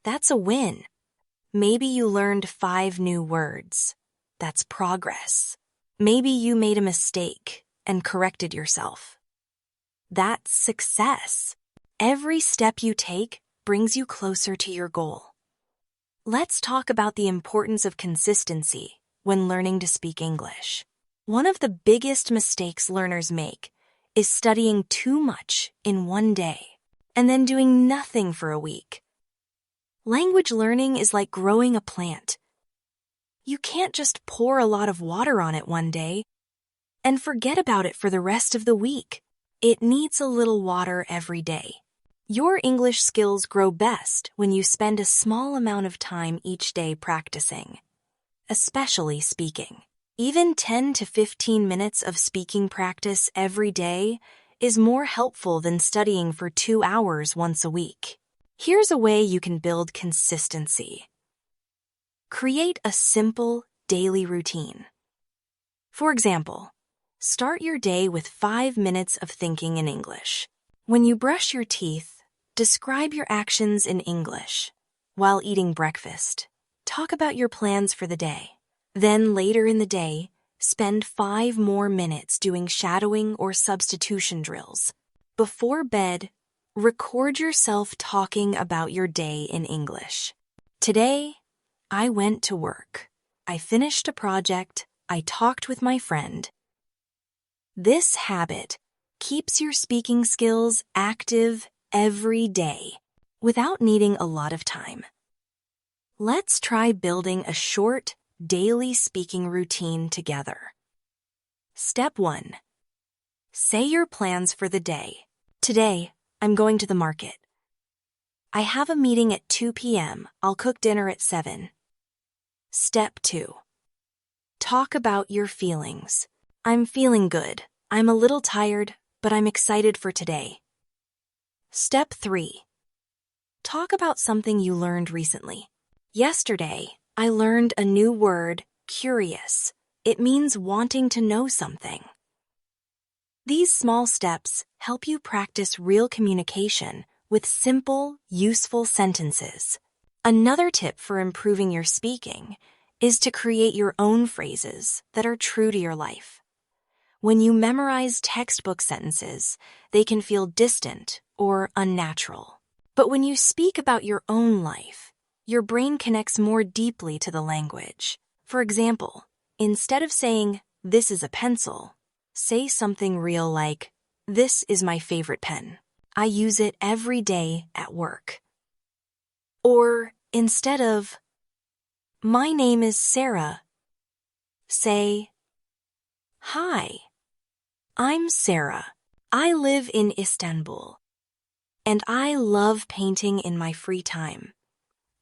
That's a win. Maybe you learned 5 new words. That's progress. Maybe you made a mistake and corrected yourself. That's success. Every step you take brings you closer to your goal. Let's talk about the importance of consistency when learning to speak English. One of the biggest mistakes learners make is studying too much in one day and then doing nothing for a week. Language learning is like growing a plant. You can't just pour a lot of water on it one day and forget about it for the rest of the week. It needs a little water every day. Your English skills grow best when you spend a small amount of time each day practicing, especially speaking. Even 10 to 15 minutes of speaking practice every day is more helpful than studying for 2 hours once a week. Here's a way you can build consistency. Create a simple daily routine. For example, start your day with 5 minutes of thinking in English. When you brush your teeth, describe your actions in English. While eating breakfast, talk about your plans for the day. Then later in the day, spend 5 more minutes doing shadowing or substitution drills. Before bed, record yourself talking about your day in English. Today, I went to work. I finished a project. I talked with my friend. This habit keeps your speaking skills active every day without needing a lot of time. Let's try building a short, daily speaking routine together. Step 1. Say your plans for the day. Today, I'm going to the market. I have a meeting at 2 p.m. I'll cook dinner at 7. Step 2. Talk about your feelings. I'm feeling good. I'm a little tired, but I'm excited for today. Step 3. Talk about something you learned recently. Yesterday, I learned a new word, curious. It means wanting to know something. These small steps help you practice real communication with simple, useful sentences. Another tip for improving your speaking is to create your own phrases that are true to your life. When you memorize textbook sentences, they can feel distant or unnatural. But when you speak about your own life, your brain connects more deeply to the language. For example, instead of saying, "This is a pencil," say something real like, "This is my favorite pen. I use it every day at work." Or instead of, "My name is Sarah," say, "Hi, I'm Sarah. I live in Istanbul, and I love painting in my free time."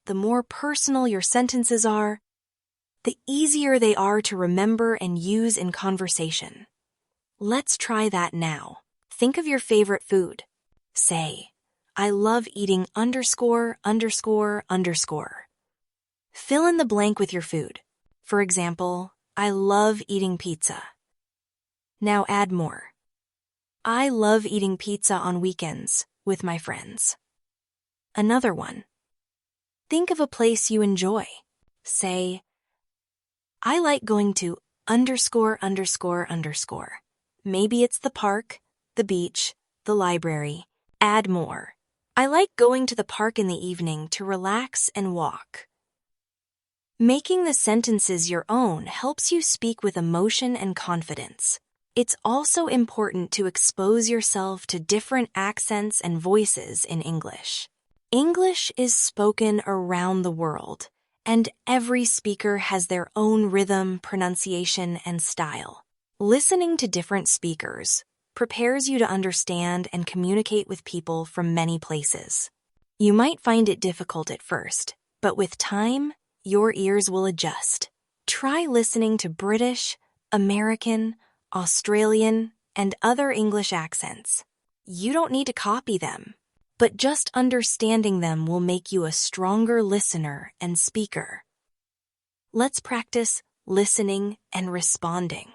The more personal your sentences are, the easier they are to remember and use in conversation. Let's try that now. Think of your favorite food. Say, "I love eating underscore, underscore, underscore." Fill in the blank with your food. For example, "I love eating pizza." Now add more. "I love eating pizza on weekends with my friends." Another one. Think of a place you enjoy. Say, "I like going to underscore, underscore, underscore." Maybe it's the park, the beach, the library. Add more. "I like going to the park in the evening to relax and walk." Making the sentences your own helps you speak with emotion and confidence. It's also important to expose yourself to different accents and voices in English. English is spoken around the world, and every speaker has their own rhythm, pronunciation, and style. Listening to different speakers prepares you to understand and communicate with people from many places. You might find it difficult at first, but with time, your ears will adjust. Try listening to British, American, Australian, and other English accents. You don't need to copy them, but just understanding them will make you a stronger listener and speaker. Let's practice listening and responding.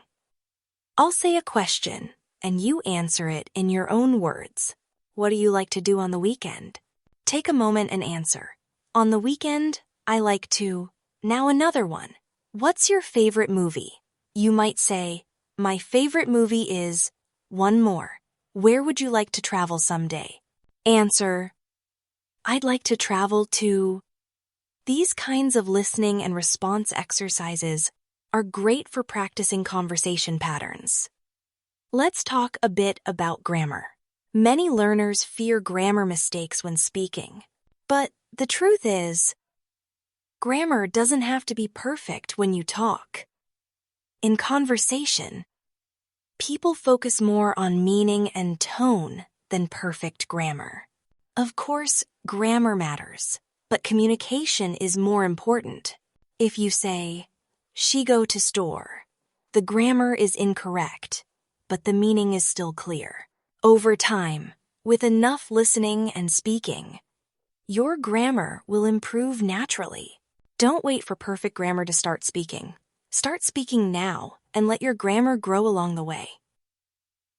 I'll say a question, and you answer it in your own words. What do you like to do on the weekend? Take a moment and answer. On the weekend, I like to. Now another one. What's your favorite movie? You might say, my favorite movie is. One more. Where would you like to travel someday? Answer, I'd like to travel to. These kinds of listening and response exercises are great for practicing conversation patterns. Let's talk a bit about grammar. Many learners fear grammar mistakes when speaking, but the truth is, grammar doesn't have to be perfect when you talk. In conversation, people focus more on meaning and tone than perfect grammar. Of course, grammar matters, but communication is more important. If you say, she go to store, the grammar is incorrect, but the meaning is still clear. Over time, with enough listening and speaking, your grammar will improve naturally. Don't wait for perfect grammar to start speaking. Start speaking now and let your grammar grow along the way.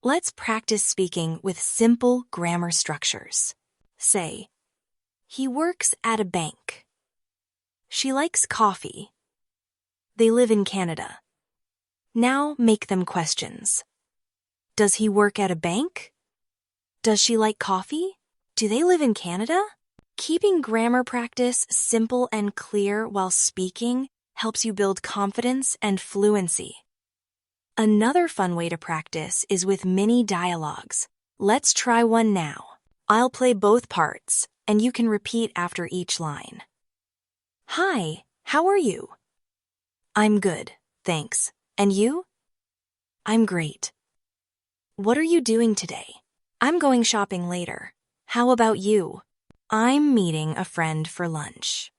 Let's practice speaking with simple grammar structures. Say, he works at a bank. She likes coffee. They live in Canada. Now make them questions. Does he work at a bank? Does she like coffee? Do they live in Canada? Keeping grammar practice simple and clear while speaking helps you build confidence and fluency. Another fun way to practice is with mini dialogues. Let's try one now. I'll play both parts, and you can repeat after each line. Hi, how are you? I'm good, thanks. And you? I'm great. What are you doing today? I'm going shopping later. How about you? I'm meeting a friend for lunch.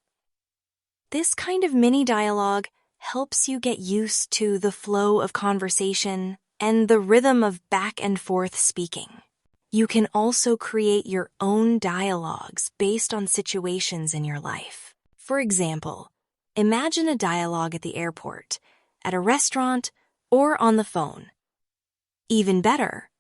This kind of mini dialogue helps you get used to the flow of conversation and the rhythm of back and forth speaking. You can also create your own dialogues based on situations in your life. For example, imagine a dialogue at the airport, at a restaurant, or on the phone. Even better,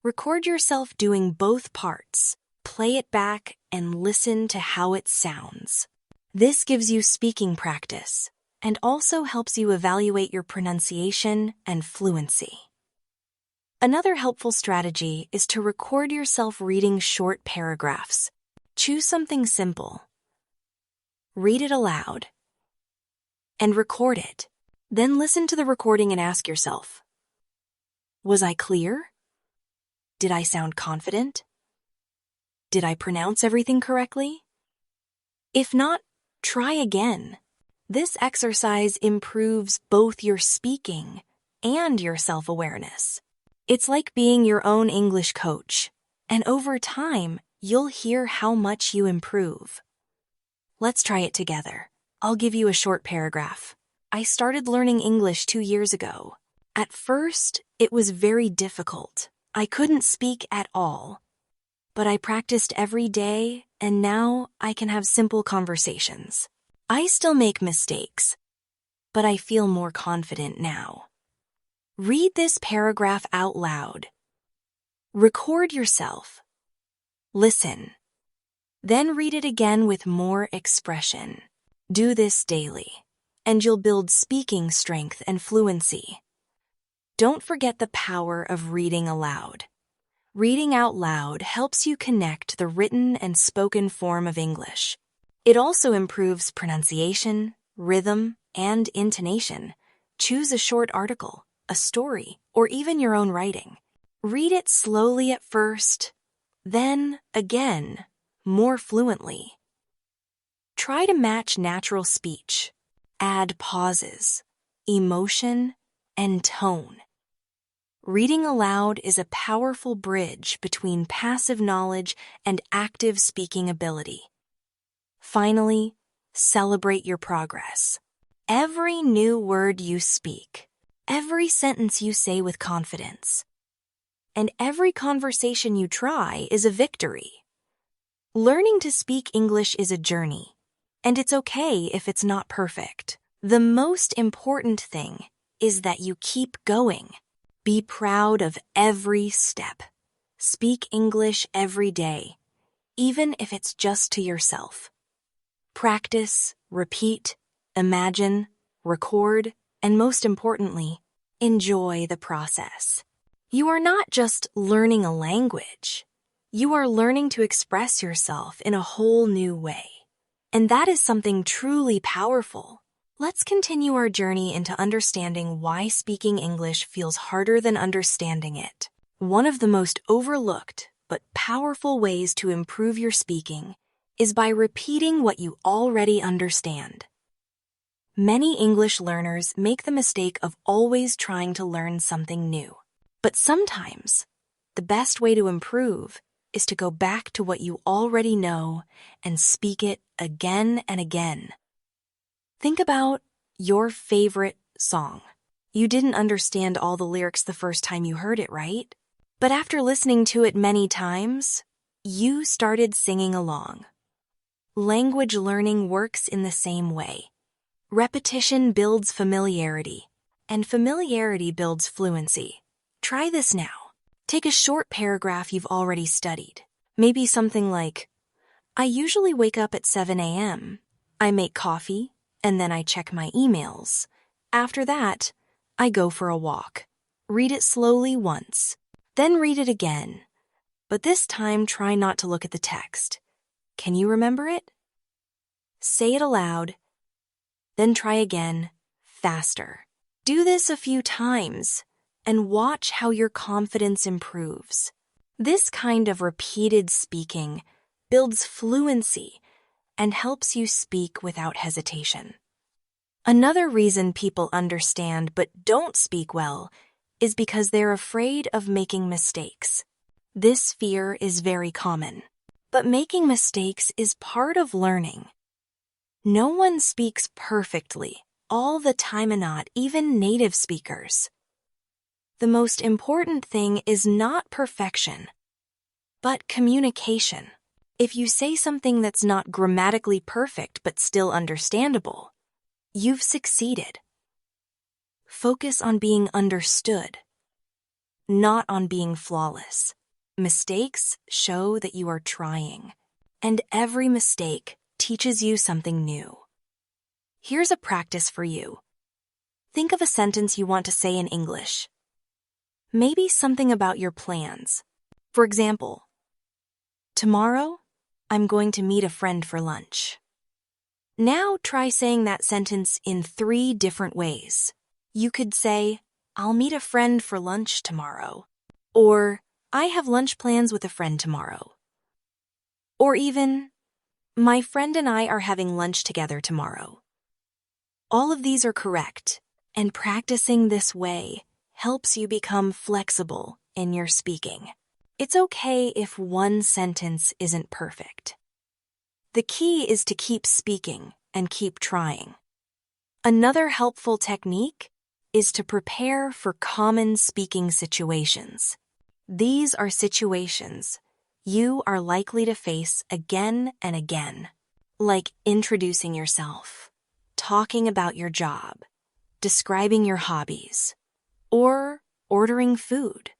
record yourself doing both parts, play it back, and listen to how it sounds. This gives you speaking practice and also helps you evaluate your pronunciation and fluency. Another helpful strategy is to record yourself reading short paragraphs. Choose something simple. Read it aloud and record it. Then listen to the recording and ask yourself, was I clear? Did I sound confident? Did I pronounce everything correctly? If not, try again. This exercise improves both your speaking and your self-awareness. It's like being your own English coach, and over time, you'll hear how much you improve. Let's try it together. I'll give you a short paragraph. I started learning English 2 years ago. At first, it was very difficult. I couldn't speak at all. But I practiced every day, and now I can have simple conversations. I still make mistakes, but I feel more confident now. Read this paragraph out loud. Record yourself. Listen. Then read it again with more expression. Do this daily, and you'll build speaking strength and fluency. Don't forget the power of reading aloud. Reading out loud helps you connect the written and spoken form of English. It also improves pronunciation, rhythm, and intonation. Choose a short article, a story, or even your own writing. Read it slowly at first, then again, more fluently. Try to match natural speech. Add pauses, emotion, and tone. Reading aloud is a powerful bridge between passive knowledge and active speaking ability. Finally, celebrate your progress. Every new word you speak, every sentence you say with confidence, and every conversation you try is a victory. Learning to speak English is a journey, and it's okay if it's not perfect. The most important thing is that you keep going. Be proud of every step. Speak English every day, even if it's just to yourself. Practice, repeat, imagine, record, and most importantly, enjoy the process. You are not just learning a language. You are learning to express yourself in a whole new way. And that is something truly powerful. Let's continue our journey into understanding why speaking English feels harder than understanding it. One of the most overlooked but powerful ways to improve your speaking is by repeating what you already understand. Many English learners make the mistake of always trying to learn something new. But sometimes, the best way to improve is to go back to what you already know and speak it again and again. Think about your favorite song. You didn't understand all the lyrics the first time you heard it, right? But after listening to it many times, you started singing along. Language learning works in the same way. Repetition builds familiarity, and familiarity builds fluency. Try this now. Take a short paragraph you've already studied. Maybe something like, I usually wake up at 7 a.m. I make coffee, and then I check my emails. After that, I go for a walk. Read it slowly once, then read it again. But this time, try not to look at the text. Can you remember it? Say it aloud, then try again, faster. Do this a few times and watch how your confidence improves. This kind of repeated speaking builds fluency and helps you speak without hesitation. Another reason people understand but don't speak well is because they're afraid of making mistakes. This fear is very common, but making mistakes is part of learning. No one speaks perfectly all the time, and not even native speakers. The most important thing is not perfection, but communication. If you say something that's not grammatically perfect but still understandable, you've succeeded. Focus on being understood, not on being flawless. Mistakes show that you are trying, and every mistake teaches you something new. Here's a practice for you. Think of a sentence you want to say in English. Maybe something about your plans. For example, tomorrow, I'm going to meet a friend for lunch. Now try saying that sentence in 3 different ways. You could say, I'll meet a friend for lunch tomorrow. Or, I have lunch plans with a friend tomorrow. Or even, my friend and I are having lunch together tomorrow. All of these are correct, and practicing this way helps you become flexible in your speaking. It's okay if one sentence isn't perfect. The key is to keep speaking and keep trying. Another helpful technique is to prepare for common speaking situations. These are situations you are likely to face again and again, like introducing yourself, talking about your job, describing your hobbies, or ordering food.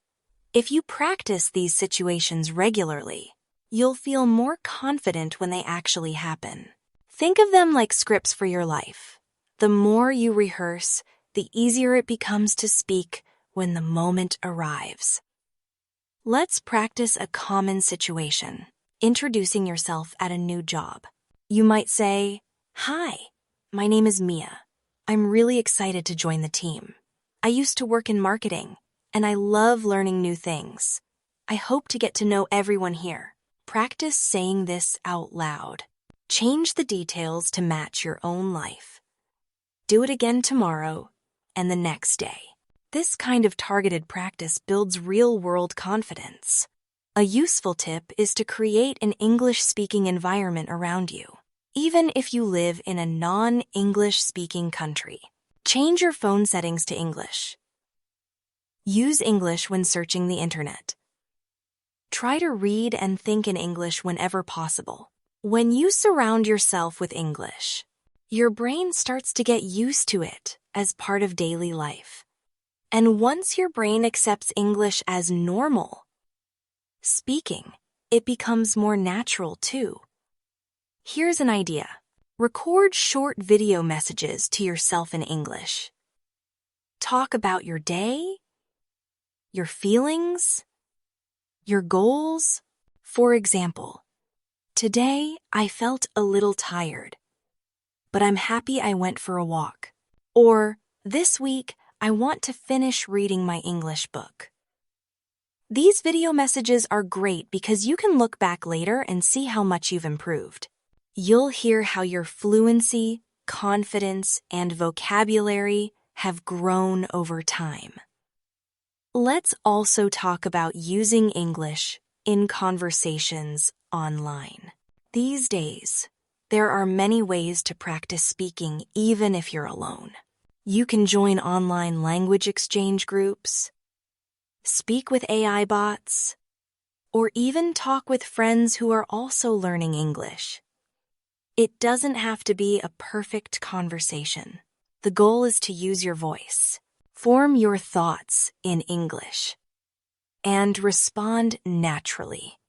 If you practice these situations regularly, you'll feel more confident when they actually happen. Think of them like scripts for your life. The more you rehearse, the easier it becomes to speak when the moment arrives. Let's practice a common situation, introducing yourself at a new job. You might say, "Hi, my name is Mia. I'm really excited to join the team. I used to work in marketing, and I love learning new things. I hope to get to know everyone here." Practice saying this out loud. Change the details to match your own life. Do it again tomorrow and the next day. This kind of targeted practice builds real-world confidence. A useful tip is to create an English-speaking environment around you, even if you live in a non-English-speaking country. Change your phone settings to English. Use English when searching the internet. Try to read and think in English whenever possible. When you surround yourself with English, your brain starts to get used to it as part of daily life. And once your brain accepts English as normal, speaking, it becomes more natural too. Here's an idea. Record short video messages to yourself in English. Talk about your day, your feelings, your goals. For example, today I felt a little tired, but I'm happy I went for a walk. Or, this week, I want to finish reading my English book. These video messages are great because you can look back later and see how much you've improved. You'll hear how your fluency, confidence, and vocabulary have grown over time. Let's also talk about using English in conversations online. These days, there are many ways to practice speaking even if you're alone. You can join online language exchange groups, speak with AI bots, or even talk with friends who are also learning English. It doesn't have to be a perfect conversation. The goal is to use your voice, form your thoughts in English, and respond naturally.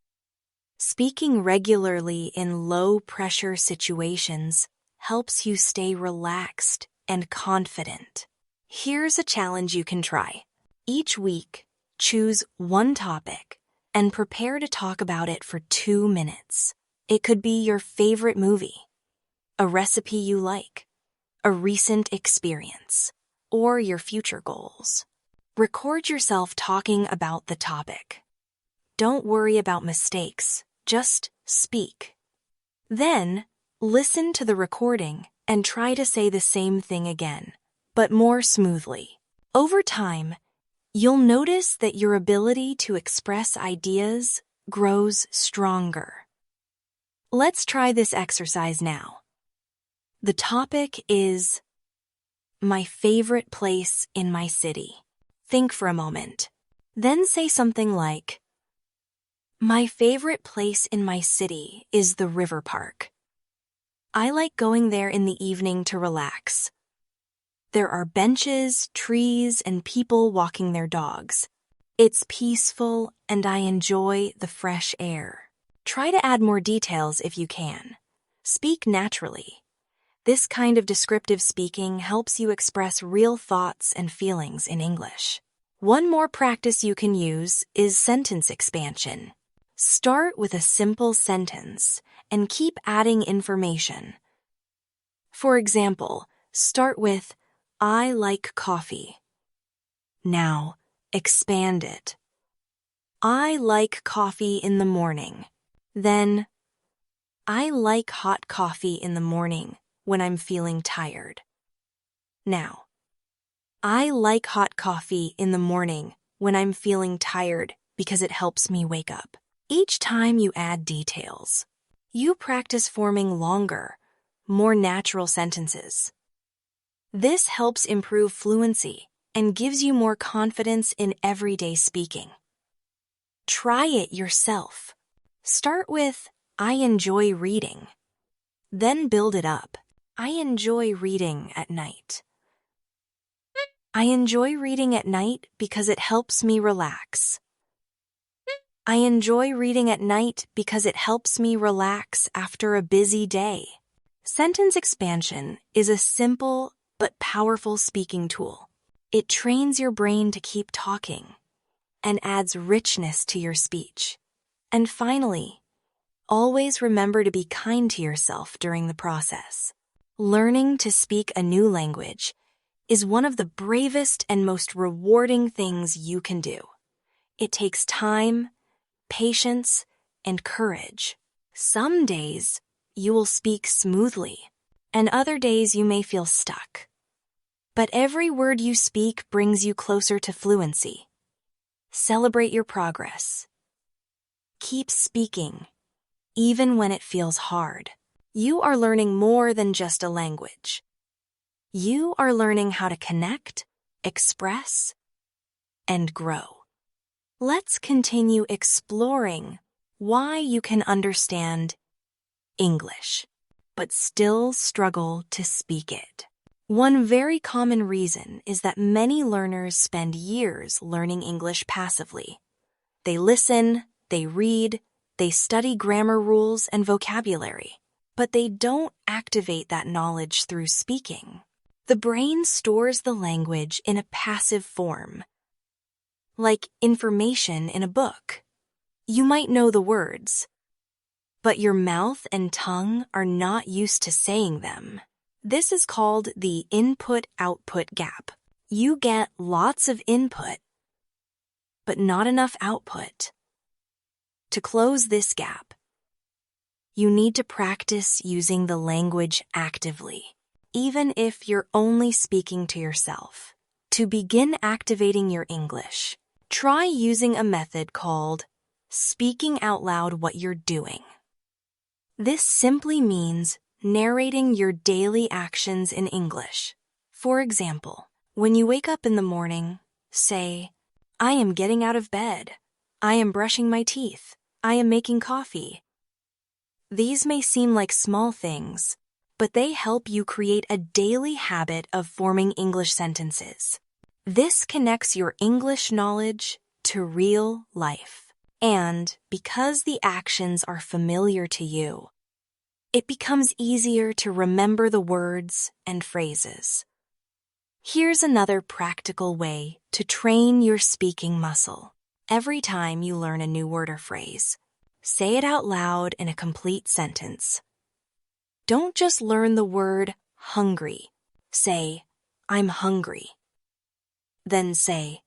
Speaking regularly in low-pressure situations helps you stay relaxed and confident. Here's a challenge you can try. Each week, choose one topic and prepare to talk about it for 2 minutes. It could be your favorite movie, a recipe you like, a recent experience, or your future goals. Record yourself talking about the topic. Don't worry about mistakes, just speak. Then, listen to the recording and try to say the same thing again, but more smoothly. Over time, you'll notice that your ability to express ideas grows stronger. Let's try this exercise now. The topic is my favorite place in my city. Think for a moment. Then say something like, my favorite place in my city is the river park. I like going there in the evening to relax. There are benches, trees, and people walking their dogs. It's peaceful, and I enjoy the fresh air. Try to add more details if you can. Speak naturally. This kind of descriptive speaking helps you express real thoughts and feelings in English. One more practice you can use is sentence expansion. Start with a simple sentence and keep adding information. For example, start with, I like coffee. Now, expand it. I like coffee in the morning. Then, I like hot coffee in the morning when I'm feeling tired. Now, I like hot coffee in the morning when I'm feeling tired because it helps me wake up. Each time you add details, you practice forming longer, more natural sentences. This helps improve fluency and gives you more confidence in everyday speaking. Try it yourself. Start with, I enjoy reading. Then build it up. I enjoy reading at night. I enjoy reading at night because it helps me relax. I enjoy reading at night because it helps me relax after a busy day. Sentence expansion is a simple but powerful speaking tool. It trains your brain to keep talking and adds richness to your speech. And finally, always remember to be kind to yourself during the process. Learning to speak a new language is one of the bravest and most rewarding things you can do. It takes time, patience, and courage. Some days you will speak smoothly, and other days you may feel stuck. But every word you speak brings you closer to fluency. Celebrate your progress. Keep speaking, even when it feels hard. You are learning more than just a language. You are learning how to connect, express, and grow. Let's continue exploring why you can understand English, but still struggle to speak it. One very common reason is that many learners spend years learning English passively. They listen, they read, they study grammar rules and vocabulary, but they don't activate that knowledge through speaking. The brain stores the language in a passive form, like information in a book. You might know the words, but your mouth and tongue are not used to saying them. This is called the input-output gap. You get lots of input, but not enough output. To close this gap, you need to practice using the language actively, even if you're only speaking to yourself. To begin activating your English, try using a method called speaking out loud what you're doing. This simply means narrating your daily actions in English. For example, when you wake up in the morning, say, I am getting out of bed. I am brushing my teeth. I am making coffee. These may seem like small things, but they help you create a daily habit of forming English sentences. This connects your English knowledge to real life. And because the actions are familiar to you, it becomes easier to remember the words and phrases. Here's another practical way to train your speaking muscle. Every time you learn a new word or phrase, say it out loud in a complete sentence. Don't just learn the word hungry. Say, I'm hungry. Then say,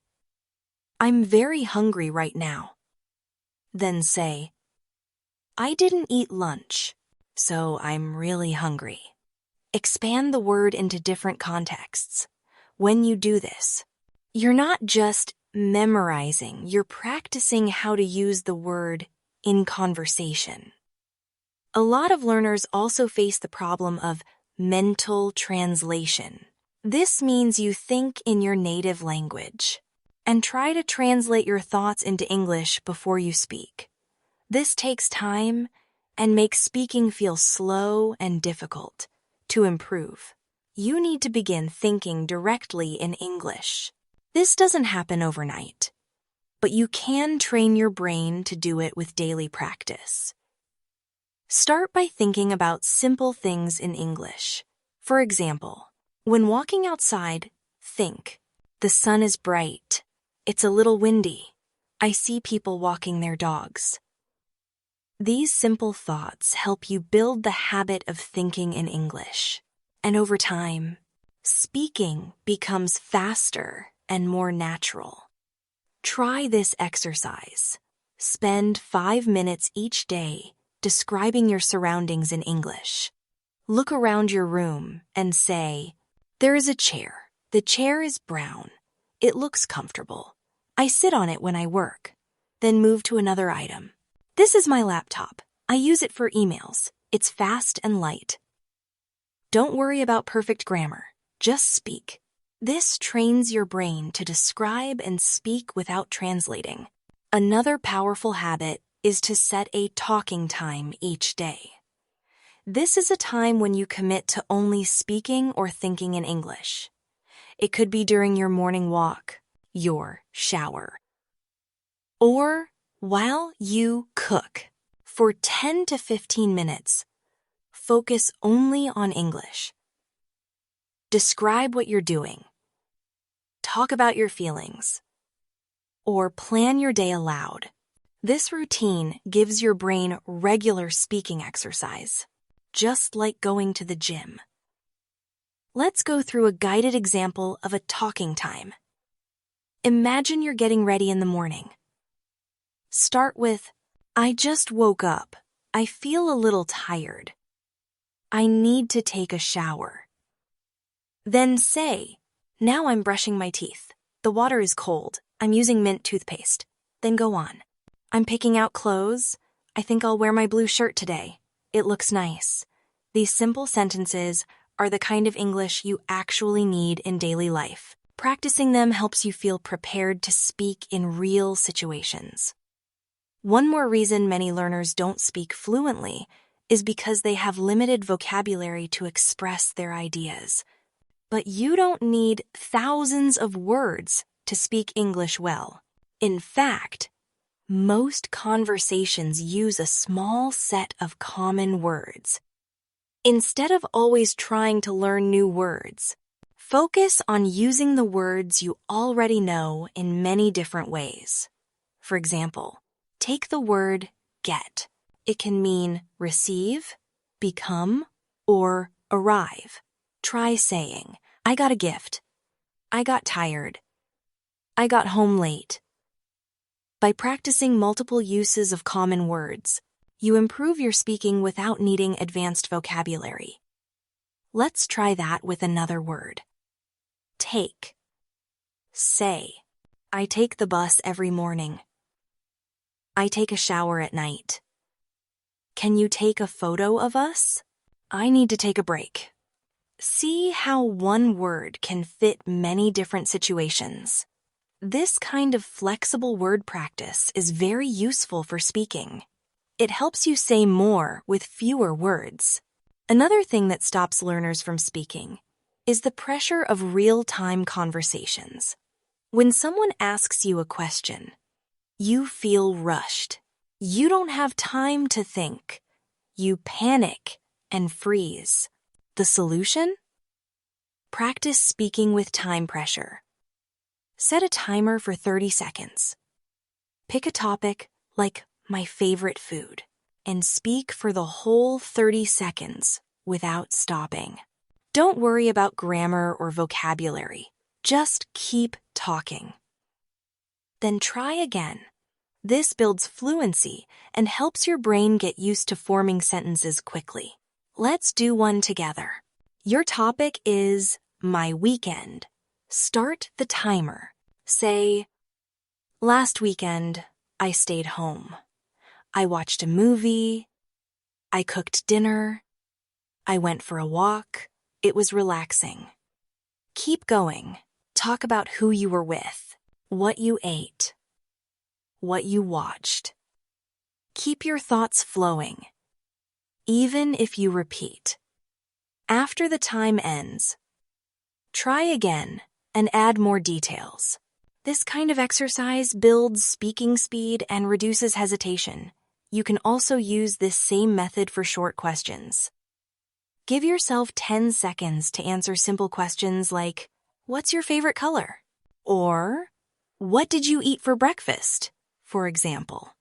I'm very hungry right now. Then say, I didn't eat lunch, so I'm really hungry. Expand the word into different contexts. When you do this, you're not just memorizing, you're practicing how to use the word in conversation. A lot of learners also face the problem of mental translation. This means you think in your native language and try to translate your thoughts into English before you speak. This takes time and makes speaking feel slow and difficult. To improve, you need to begin thinking directly in English. This doesn't happen overnight, but you can train your brain to do it with daily practice. Start by thinking about simple things in English. For example, when walking outside, think, the sun is bright. It's a little windy. I see people walking their dogs. These simple thoughts help you build the habit of thinking in English. And over time, speaking becomes faster and more natural. Try this exercise. Spend 5 minutes each day describing your surroundings in English. Look around your room and say, there is a chair. The chair is brown. It looks comfortable. I sit on it when I work. Then move to another item. This is my laptop. I use it for emails. It's fast and light. Don't worry about perfect grammar. Just speak. This trains your brain to describe and speak without translating. Another powerful habit is to set a talking time each day. This is a time when you commit to only speaking or thinking in English. It could be during your morning walk, your shower, or while you cook. For 10 to 15 minutes, focus only on English. Describe what you're doing. Talk about your feelings. Or plan your day aloud. This routine gives your brain regular speaking exercise, just like going to the gym. Let's go through a guided example of a talking time. Imagine you're getting ready in the morning. Start with, I just woke up. I feel a little tired. I need to take a shower. Then say, now I'm brushing my teeth. The water is cold. I'm using mint toothpaste. Then go on. I'm picking out clothes. I think I'll wear my blue shirt today. It looks nice. These simple sentences are the kind of English you actually need in daily life. Practicing them helps you feel prepared to speak in real situations. One more reason many learners don't speak fluently is because they have limited vocabulary to express their ideas. But you don't need thousands of words to speak English well. In fact, most conversations use a small set of common words. Instead of always trying to learn new words, focus on using the words you already know in many different ways. For example, take the word get. It can mean receive, become, or arrive. Try saying, I got a gift. I got tired. I got home late. By practicing multiple uses of common words, you improve your speaking without needing advanced vocabulary. Let's try that with another word. Take. Say, I take the bus every morning. I take a shower at night. Can you take a photo of us? I need to take a break. See how one word can fit many different situations. This kind of flexible word practice is very useful for speaking. It helps you say more with fewer words. Another thing that stops learners from speaking is the pressure of real-time conversations. When someone asks you a question, you feel rushed. You don't have time to think. You panic and freeze. The solution? Practice speaking with time pressure. Set a timer for 30 seconds. Pick a topic like my favorite food and speak for the whole 30 seconds without stopping. Don't worry about grammar or vocabulary. Just keep talking. Then try again. This builds fluency and helps your brain get used to forming sentences quickly. Let's do one together. Your topic is my weekend. Start the timer. Say, last weekend, I stayed home. I watched a movie. I cooked dinner. I went for a walk. It was relaxing. Keep going. Talk about who you were with, what you ate, what you watched. Keep your thoughts flowing, even if you repeat. After the time ends, try again and add more details. This kind of exercise builds speaking speed and reduces hesitation. You can also use this same method for short questions. Give yourself 10 seconds to answer simple questions like, what's your favorite color? Or, what did you eat for breakfast? For example.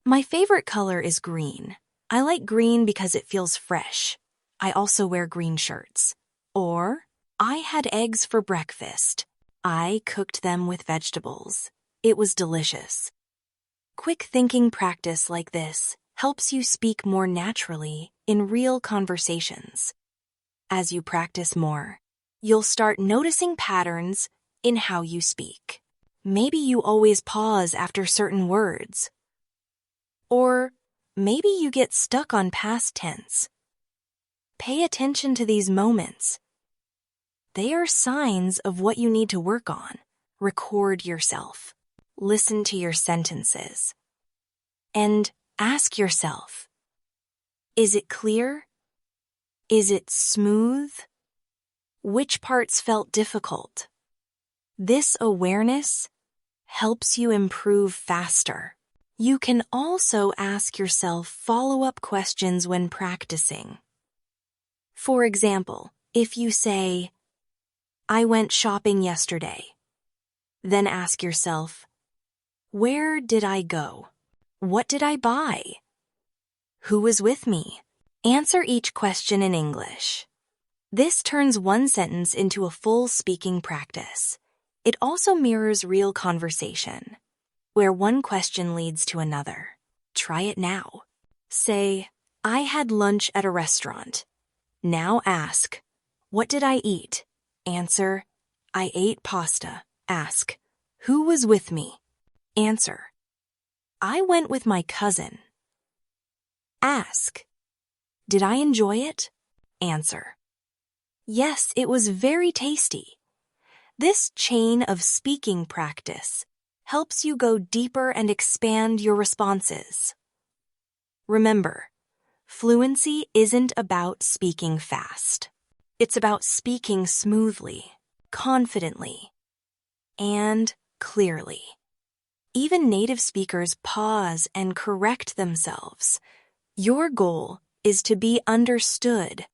My favorite color is green. I like green because it feels fresh. I also wear green shirts. Or, I had eggs for breakfast. I cooked them with vegetables. It was delicious. Quick thinking practice like this helps you speak more naturally in real conversations. As you practice more, you'll start noticing patterns in how you speak. Maybe you always pause after certain words. Or maybe you get stuck on past tense. Pay attention to these moments. They are signs of what you need to work on. Record yourself. Listen to your sentences. And ask yourself, is it clear? Is it smooth? Which parts felt difficult? This awareness helps you improve faster. You can also ask yourself follow-up questions when practicing. For example, if you say, I went shopping yesterday, then ask yourself, where did I go? What did I buy? Who was with me? Answer each question in English. This turns one sentence into a full speaking practice. It also mirrors real conversation, where one question leads to another. Try it now. Say, I had lunch at a restaurant. Now ask, what did I eat? Answer, I ate pasta. Ask, who was with me? Answer, I went with my cousin. Ask, did I enjoy it? Answer, yes, it was very tasty. This chain of speaking practice helps you go deeper and expand your responses. Remember, fluency isn't about speaking fast. It's about speaking smoothly, confidently, and clearly. Even native speakers pause and correct themselves. Your goal is to be understood,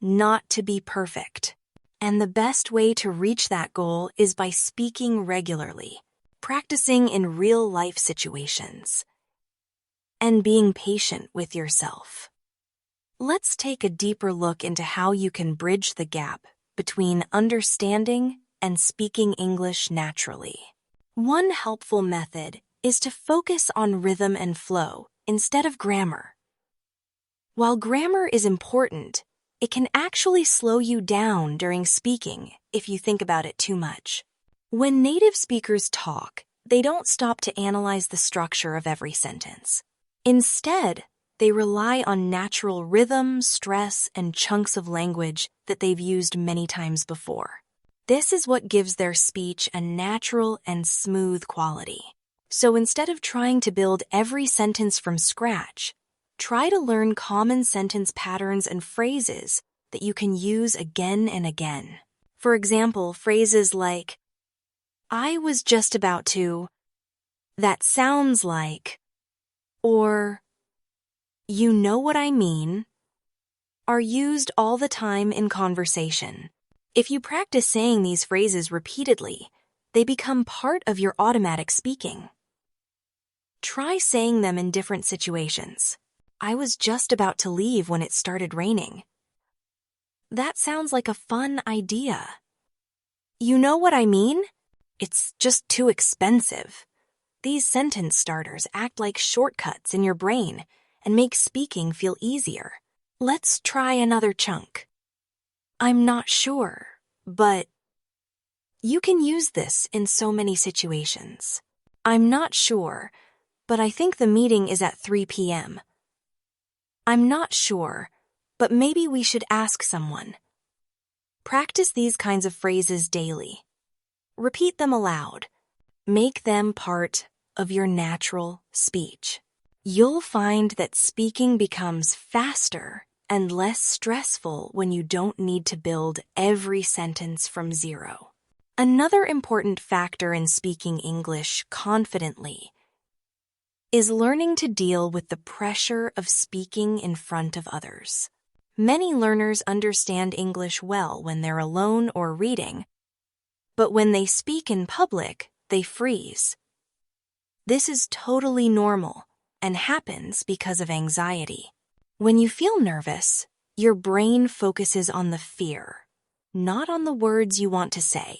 not to be perfect. And the best way to reach that goal is by speaking regularly, practicing in real-life situations, and being patient with yourself. Let's take a deeper look into how you can bridge the gap between understanding and speaking English naturally. One helpful method is to focus on rhythm and flow instead of grammar. While grammar is important, it can actually slow you down during speaking if you think about it too much. When native speakers talk, they don't stop to analyze the structure of every sentence. Instead, they rely on natural rhythm, stress, and chunks of language that they've used many times before. This is what gives their speech a natural and smooth quality. So instead of trying to build every sentence from scratch, try to learn common sentence patterns and phrases that you can use again and again. For example, phrases like, I was just about to, that sounds like, or, you know what I mean, are used all the time in conversation. If you practice saying these phrases repeatedly, they become part of your automatic speaking. Try saying them in different situations. I was just about to leave when it started raining. That sounds like a fun idea. You know what I mean? It's just too expensive. These sentence starters act like shortcuts in your brain and make speaking feel easier. Let's try another chunk. I'm not sure, but you can use this in so many situations. I'm not sure, but I think the meeting is at 3 p.m. I'm not sure, but maybe we should ask someone. Practice these kinds of phrases daily. Repeat them aloud. Make them part of your natural speech. You'll find that speaking becomes faster and less stressful when you don't need to build every sentence from zero. Another important factor in speaking English confidently is learning to deal with the pressure of speaking in front of others. Many learners understand English well when they're alone or reading, but when they speak in public, they freeze. This is totally normal and happens because of anxiety. When you feel nervous, your brain focuses on the fear, not on the words you want to say.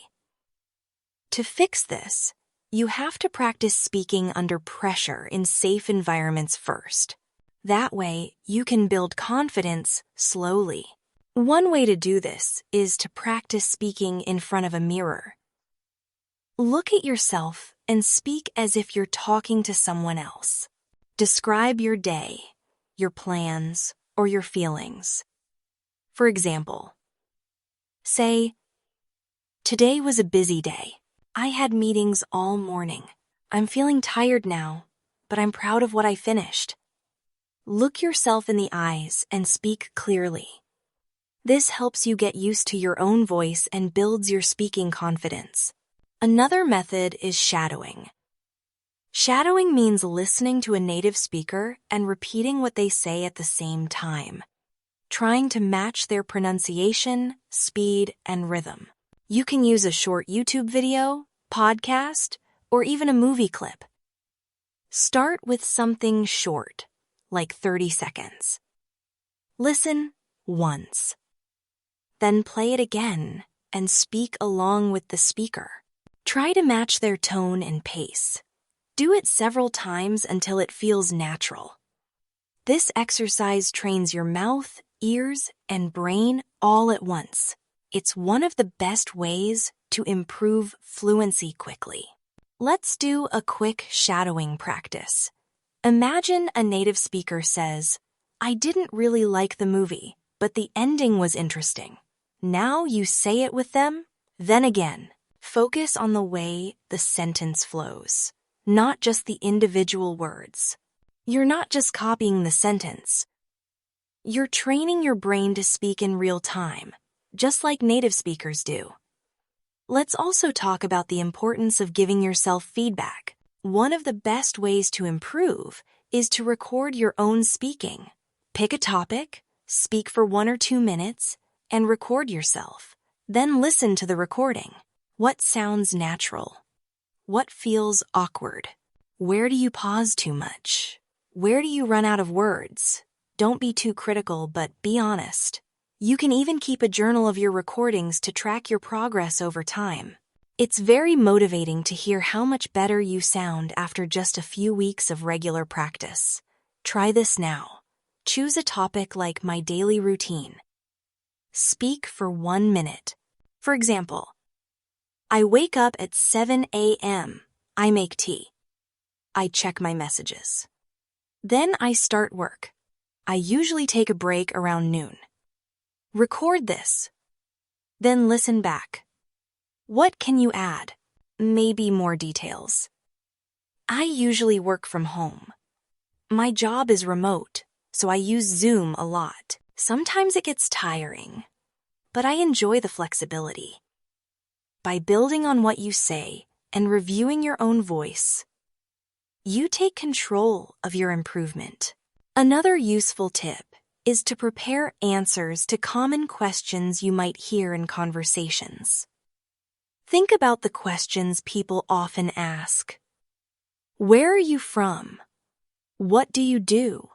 To fix this, you have to practice speaking under pressure in safe environments first. That way, you can build confidence slowly. One way to do this is to practice speaking in front of a mirror. Look at yourself and speak as if you're talking to someone else. Describe your day, your plans, or your feelings. For example, say, "Today was a busy day. I had meetings all morning. I'm feeling tired now, but I'm proud of what I finished." Look yourself in the eyes and speak clearly. This helps you get used to your own voice and builds your speaking confidence. Another method is shadowing. Shadowing means listening to a native speaker and repeating what they say at the same time, trying to match their pronunciation, speed, and rhythm. You can use a short YouTube video, podcast, or even a movie clip. Start with something short, like 30 seconds. Listen once. Then play it again and speak along with the speaker. Try to match their tone and pace. Do it several times until it feels natural. This exercise trains your mouth, ears, and brain all at once. It's one of the best ways to improve fluency quickly. Let's do a quick shadowing practice. Imagine a native speaker says, "I didn't really like the movie, but the ending was interesting." Now you say it with them, then again. Focus on the way the sentence flows, not just the individual words. You're not just copying the sentence. You're training your brain to speak in real time, just like native speakers do. Let's also talk about the importance of giving yourself feedback. One of the best ways to improve is to record your own speaking. Pick a topic, speak for 1 or 2 minutes, and record yourself. Then listen to the recording. What sounds natural? What feels awkward? Where do you pause too much? Where do you run out of words? Don't be too critical, but be honest. You can even keep a journal of your recordings to track your progress over time. It's very motivating to hear how much better you sound after just a few weeks of regular practice. Try this now. Choose a topic like my daily routine. Speak for 1 minute. For example, I wake up at 7 a.m. I make tea. I check my messages. Then I start work. I usually take a break around noon. Record this. Then listen back. What can you add? Maybe more details. I usually work from home. My job is remote, so I use Zoom a lot. Sometimes it gets tiring, but I enjoy the flexibility. By building on what you say and reviewing your own voice, you take control of your improvement. Another useful tip is to prepare answers to common questions you might hear in conversations. Think about the questions people often ask. Where are you from? What do you do?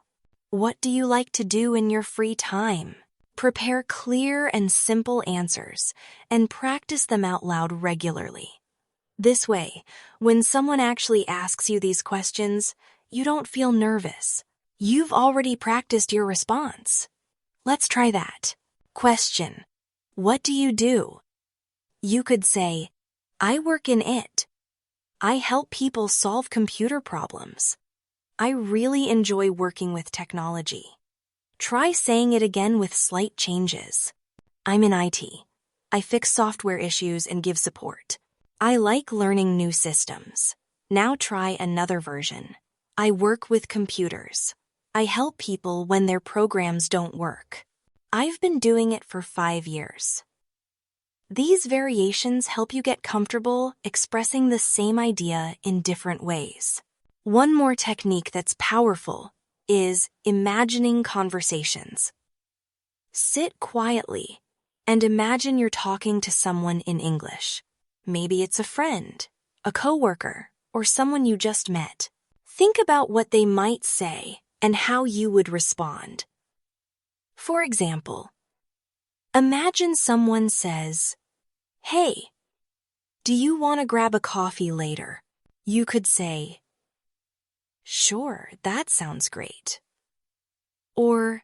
What do you like to do in your free time? Prepare clear and simple answers and practice them out loud regularly. This way, when someone actually asks you these questions, you don't feel nervous. You've already practiced your response. Let's try that. Question: what do you do? You could say, I work in it. I help people solve computer problems. I really enjoy working with technology. Try saying it again with slight changes. I'm in IT. I fix software issues and give support. I like learning new systems. Now try another version. I work with computers. I help people when their programs don't work. I've been doing it for 5 years. These variations help you get comfortable expressing the same idea in different ways. One more technique that's powerful is imagining conversations. Sit quietly and imagine you're talking to someone in English. Maybe it's a friend, a coworker, or someone you just met. Think about what they might say and how you would respond. For example, imagine someone says, "Hey, do you want to grab a coffee later?" You could say, "Sure, that sounds great." Or,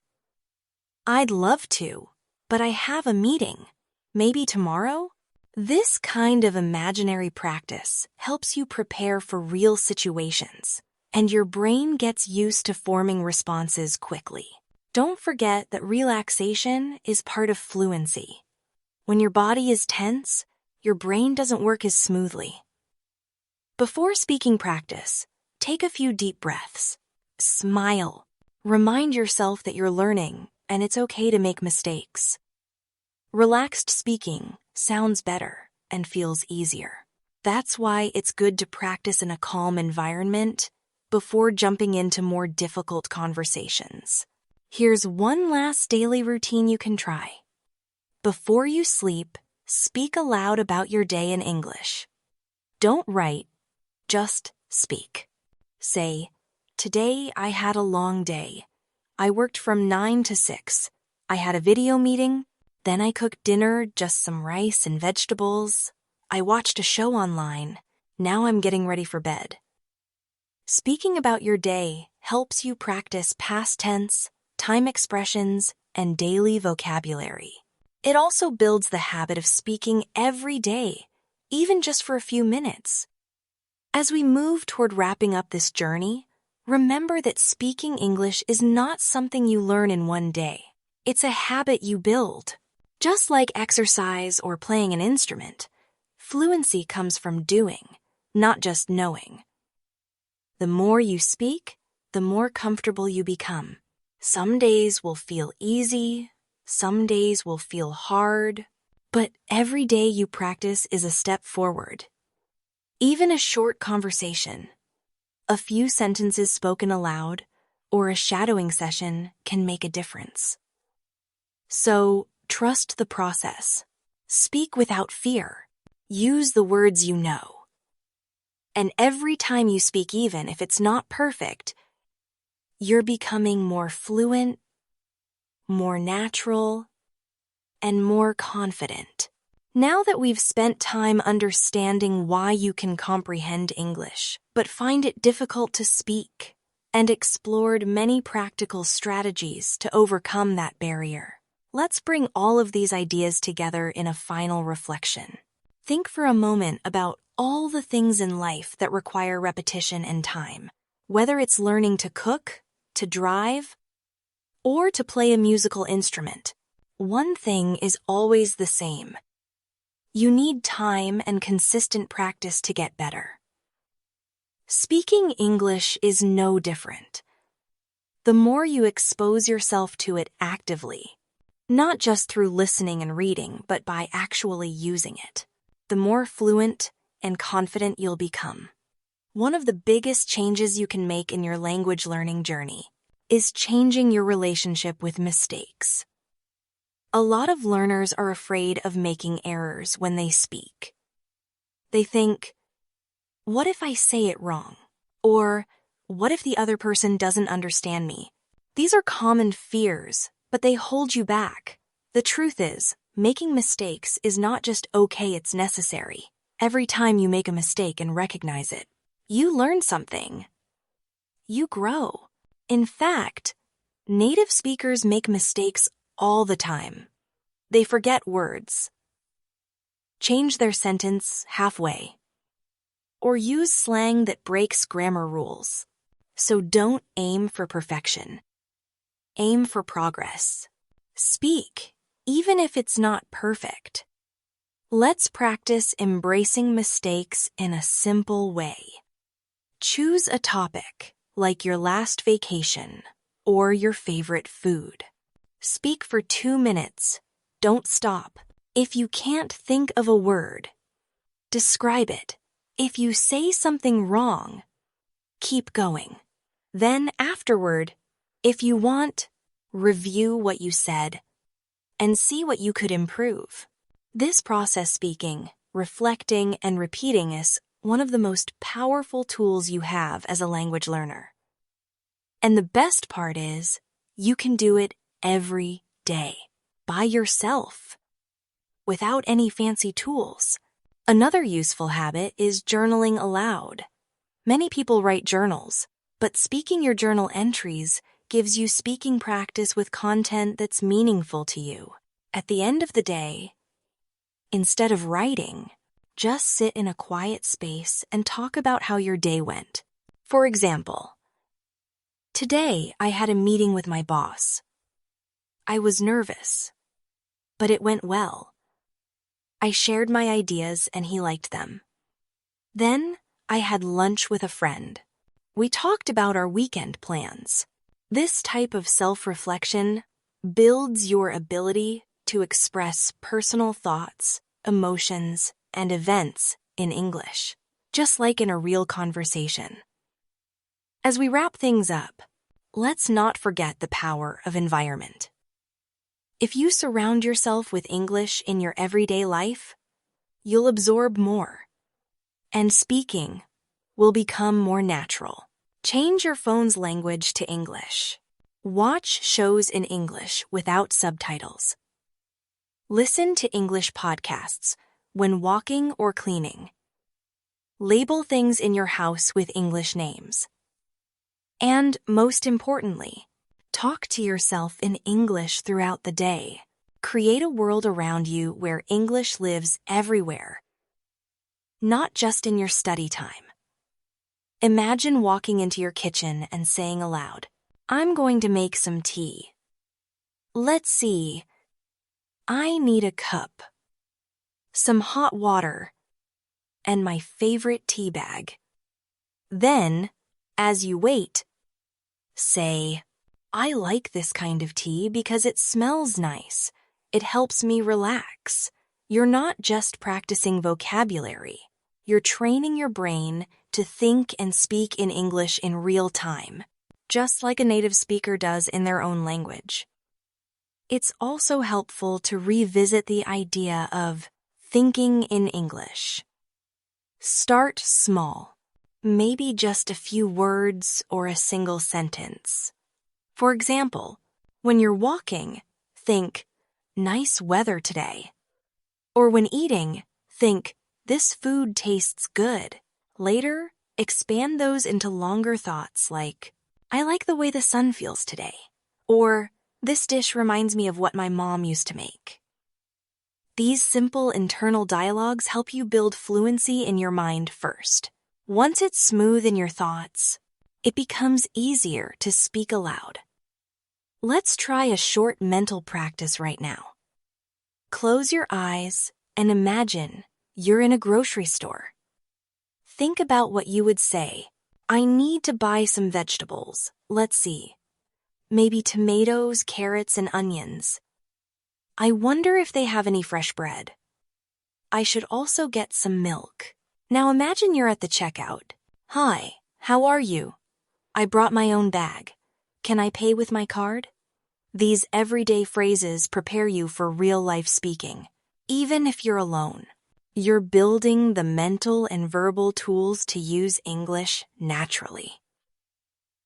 "I'd love to, but I have a meeting. Maybe tomorrow?" This kind of imaginary practice helps you prepare for real situations, and your brain gets used to forming responses quickly. Don't forget that relaxation is part of fluency. When your body is tense, your brain doesn't work as smoothly. Before speaking practice, take a few deep breaths. Smile. Remind yourself that you're learning and it's okay to make mistakes. Relaxed speaking sounds better and feels easier. That's why it's good to practice in a calm environment before jumping into more difficult conversations. Here's one last daily routine you can try. Before you sleep, speak aloud about your day in English. Don't write, just speak. Say, "Today I had a long day. I worked from 9 to 6. I had a video meeting. Then I cooked dinner, just some rice and vegetables. I watched a show online. Now I'm getting ready for bed." Speaking about your day helps you practice past tense, time expressions, and daily vocabulary. It also builds the habit of speaking every day, even just for a few minutes. As we move toward wrapping up this journey, remember that speaking English is not something you learn in one day. It's a habit you build. Just like exercise or playing an instrument, fluency comes from doing, not just knowing. The more you speak, the more comfortable you become. Some days will feel easy, some days will feel hard, but every day you practice is a step forward. Even a short conversation, a few sentences spoken aloud, or a shadowing session can make a difference. So, trust the process. Speak without fear. Use the words you know. And every time you speak, even if it's not perfect, you're becoming more fluent, more natural, and more confident. Now that we've spent time understanding why you can comprehend English, but find it difficult to speak, and explored many practical strategies to overcome that barrier, let's bring all of these ideas together in a final reflection. Think for a moment about all the things in life that require repetition and time, whether it's learning to cook, to drive, or to play a musical instrument. One thing is always the same. You need time and consistent practice to get better. Speaking English is no different. The more you expose yourself to it actively, not just through listening and reading, but by actually using it, the more fluent and confident you'll become. One of the biggest changes you can make in your language learning journey is changing your relationship with mistakes. A lot of learners are afraid of making errors when they speak. They think, what if I say it wrong? Or, what if the other person doesn't understand me? These are common fears, but they hold you back. The truth is, making mistakes is not just okay, it's necessary. Every time you make a mistake and recognize it, you learn something. You grow. In fact, native speakers make mistakes all the time. They forget words, change their sentence halfway, or use slang that breaks grammar rules. So don't aim for perfection. Aim for progress. Speak, even if it's not perfect. Let's practice embracing mistakes in a simple way. Choose a topic, like your last vacation or your favorite food. Speak for 2 minutes. Don't stop. If you can't think of a word, describe it. If you say something wrong, keep going. Then afterward, if you want, review what you said and see what you could improve. This process, speaking, reflecting, and repeating, is one of the most powerful tools you have as a language learner. And the best part is, you can do it every day, by yourself, without any fancy tools. Another useful habit is journaling aloud. Many people write journals, but speaking your journal entries gives you speaking practice with content that's meaningful to you. At the end of the day, instead of writing, just sit in a quiet space and talk about how your day went. For example, today I had a meeting with my boss. I was nervous, but it went well. I shared my ideas and he liked them. Then I had lunch with a friend. We talked about our weekend plans. This type of self-reflection builds your ability to express personal thoughts, emotions, and events in English, just like in a real conversation. As we wrap things up, let's not forget the power of environment. If you surround yourself with English in your everyday life, you'll absorb more, and speaking will become more natural. Change your phone's language to English. Watch shows in English without subtitles. Listen to English podcasts when walking or cleaning. Label things in your house with English names. And most importantly, talk to yourself in English throughout the day. Create a world around you where English lives everywhere, not just in your study time. Imagine walking into your kitchen and saying aloud, "I'm going to make some tea. Let's see. I need a cup, some hot water, and my favorite tea bag." Then, as you wait, say, "I like this kind of tea because it smells nice. It helps me relax." You're not just practicing vocabulary. You're training your brain to think and speak in English in real time, just like a native speaker does in their own language. It's also helpful to revisit the idea of thinking in English. Start small, maybe just a few words or a single sentence. For example, when you're walking, think, "Nice weather today." Or when eating, think, "This food tastes good." Later, expand those into longer thoughts like, "I like the way the sun feels today." Or, "This dish reminds me of what my mom used to make." These simple internal dialogues help you build fluency in your mind first. Once it's smooth in your thoughts, it becomes easier to speak aloud. Let's try a short mental practice right now. Close your eyes and imagine you're in a grocery store. Think about what you would say. "I need to buy some vegetables. Let's see. Maybe tomatoes, carrots, and onions. I wonder if they have any fresh bread. I should also get some milk." Now imagine you're at the checkout. "Hi, how are you? I brought my own bag. Can I pay with my card?" These everyday phrases prepare you for real-life speaking. Even if you're alone, you're building the mental and verbal tools to use English naturally.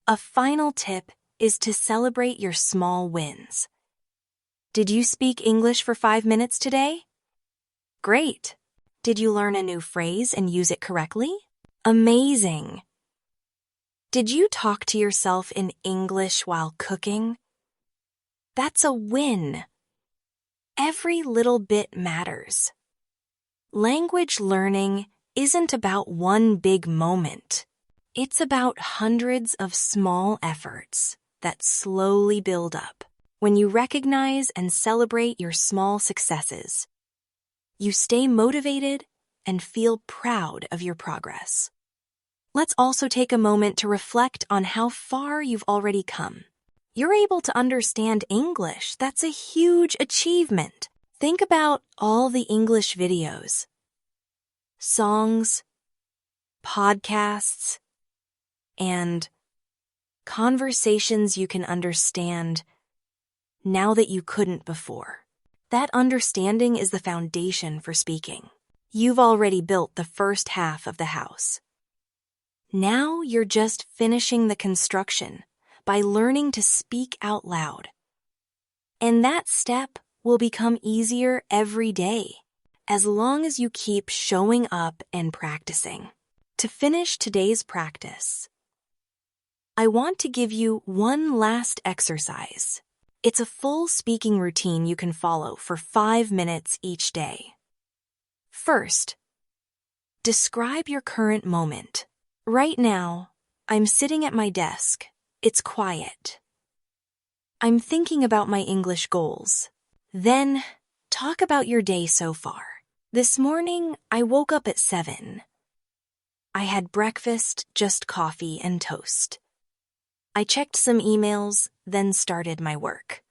A final tip is to celebrate your small wins. Did you speak English for 5 minutes today? Great. Did you learn a new phrase and use it correctly? Amazing. Did you talk to yourself in English while cooking? That's a win. Every little bit matters. Language learning isn't about one big moment. It's about hundreds of small efforts that slowly build up. When you recognize and celebrate your small successes, you stay motivated and feel proud of your progress. Let's also take a moment to reflect on how far you've already come. You're able to understand English. That's a huge achievement. Think about all the English videos, songs, podcasts, and conversations you can understand now that you couldn't before. That understanding is the foundation for speaking. You've already built the first half of the house. Now you're just finishing the construction by learning to speak out loud. And that step will become easier every day, as long as you keep showing up and practicing. To finish today's practice, I want to give you one last exercise. It's a full speaking routine you can follow for 5 minutes each day. First, describe your current moment. Right now, I'm sitting at my desk. It's quiet. I'm thinking about my English goals. Then, talk about your day so far. This morning, I woke up at 7. I had breakfast, just coffee and toast. I checked some emails, then started my work.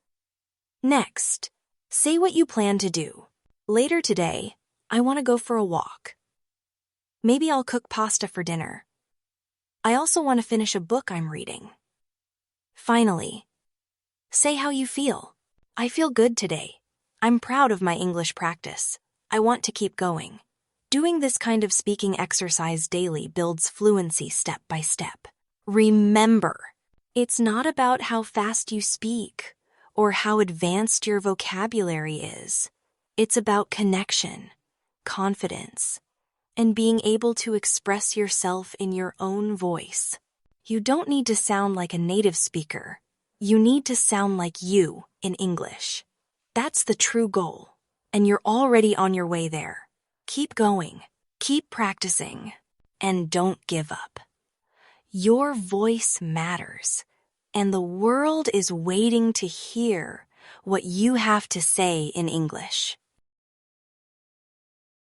Next, say what you plan to do. Later today, I want to go for a walk. Maybe I'll cook pasta for dinner. I also want to finish a book I'm reading. Finally, say how you feel. I feel good today. I'm proud of my English practice. I want to keep going. Doing this kind of speaking exercise daily builds fluency step by step. Remember, it's not about how fast you speak or how advanced your vocabulary is. It's about connection, confidence, and being able to express yourself in your own voice. You don't need to sound like a native speaker. You need to sound like you in English. That's the true goal, and you're already on your way there. Keep going, keep practicing, and don't give up. Your voice matters, and the world is waiting to hear what you have to say in English.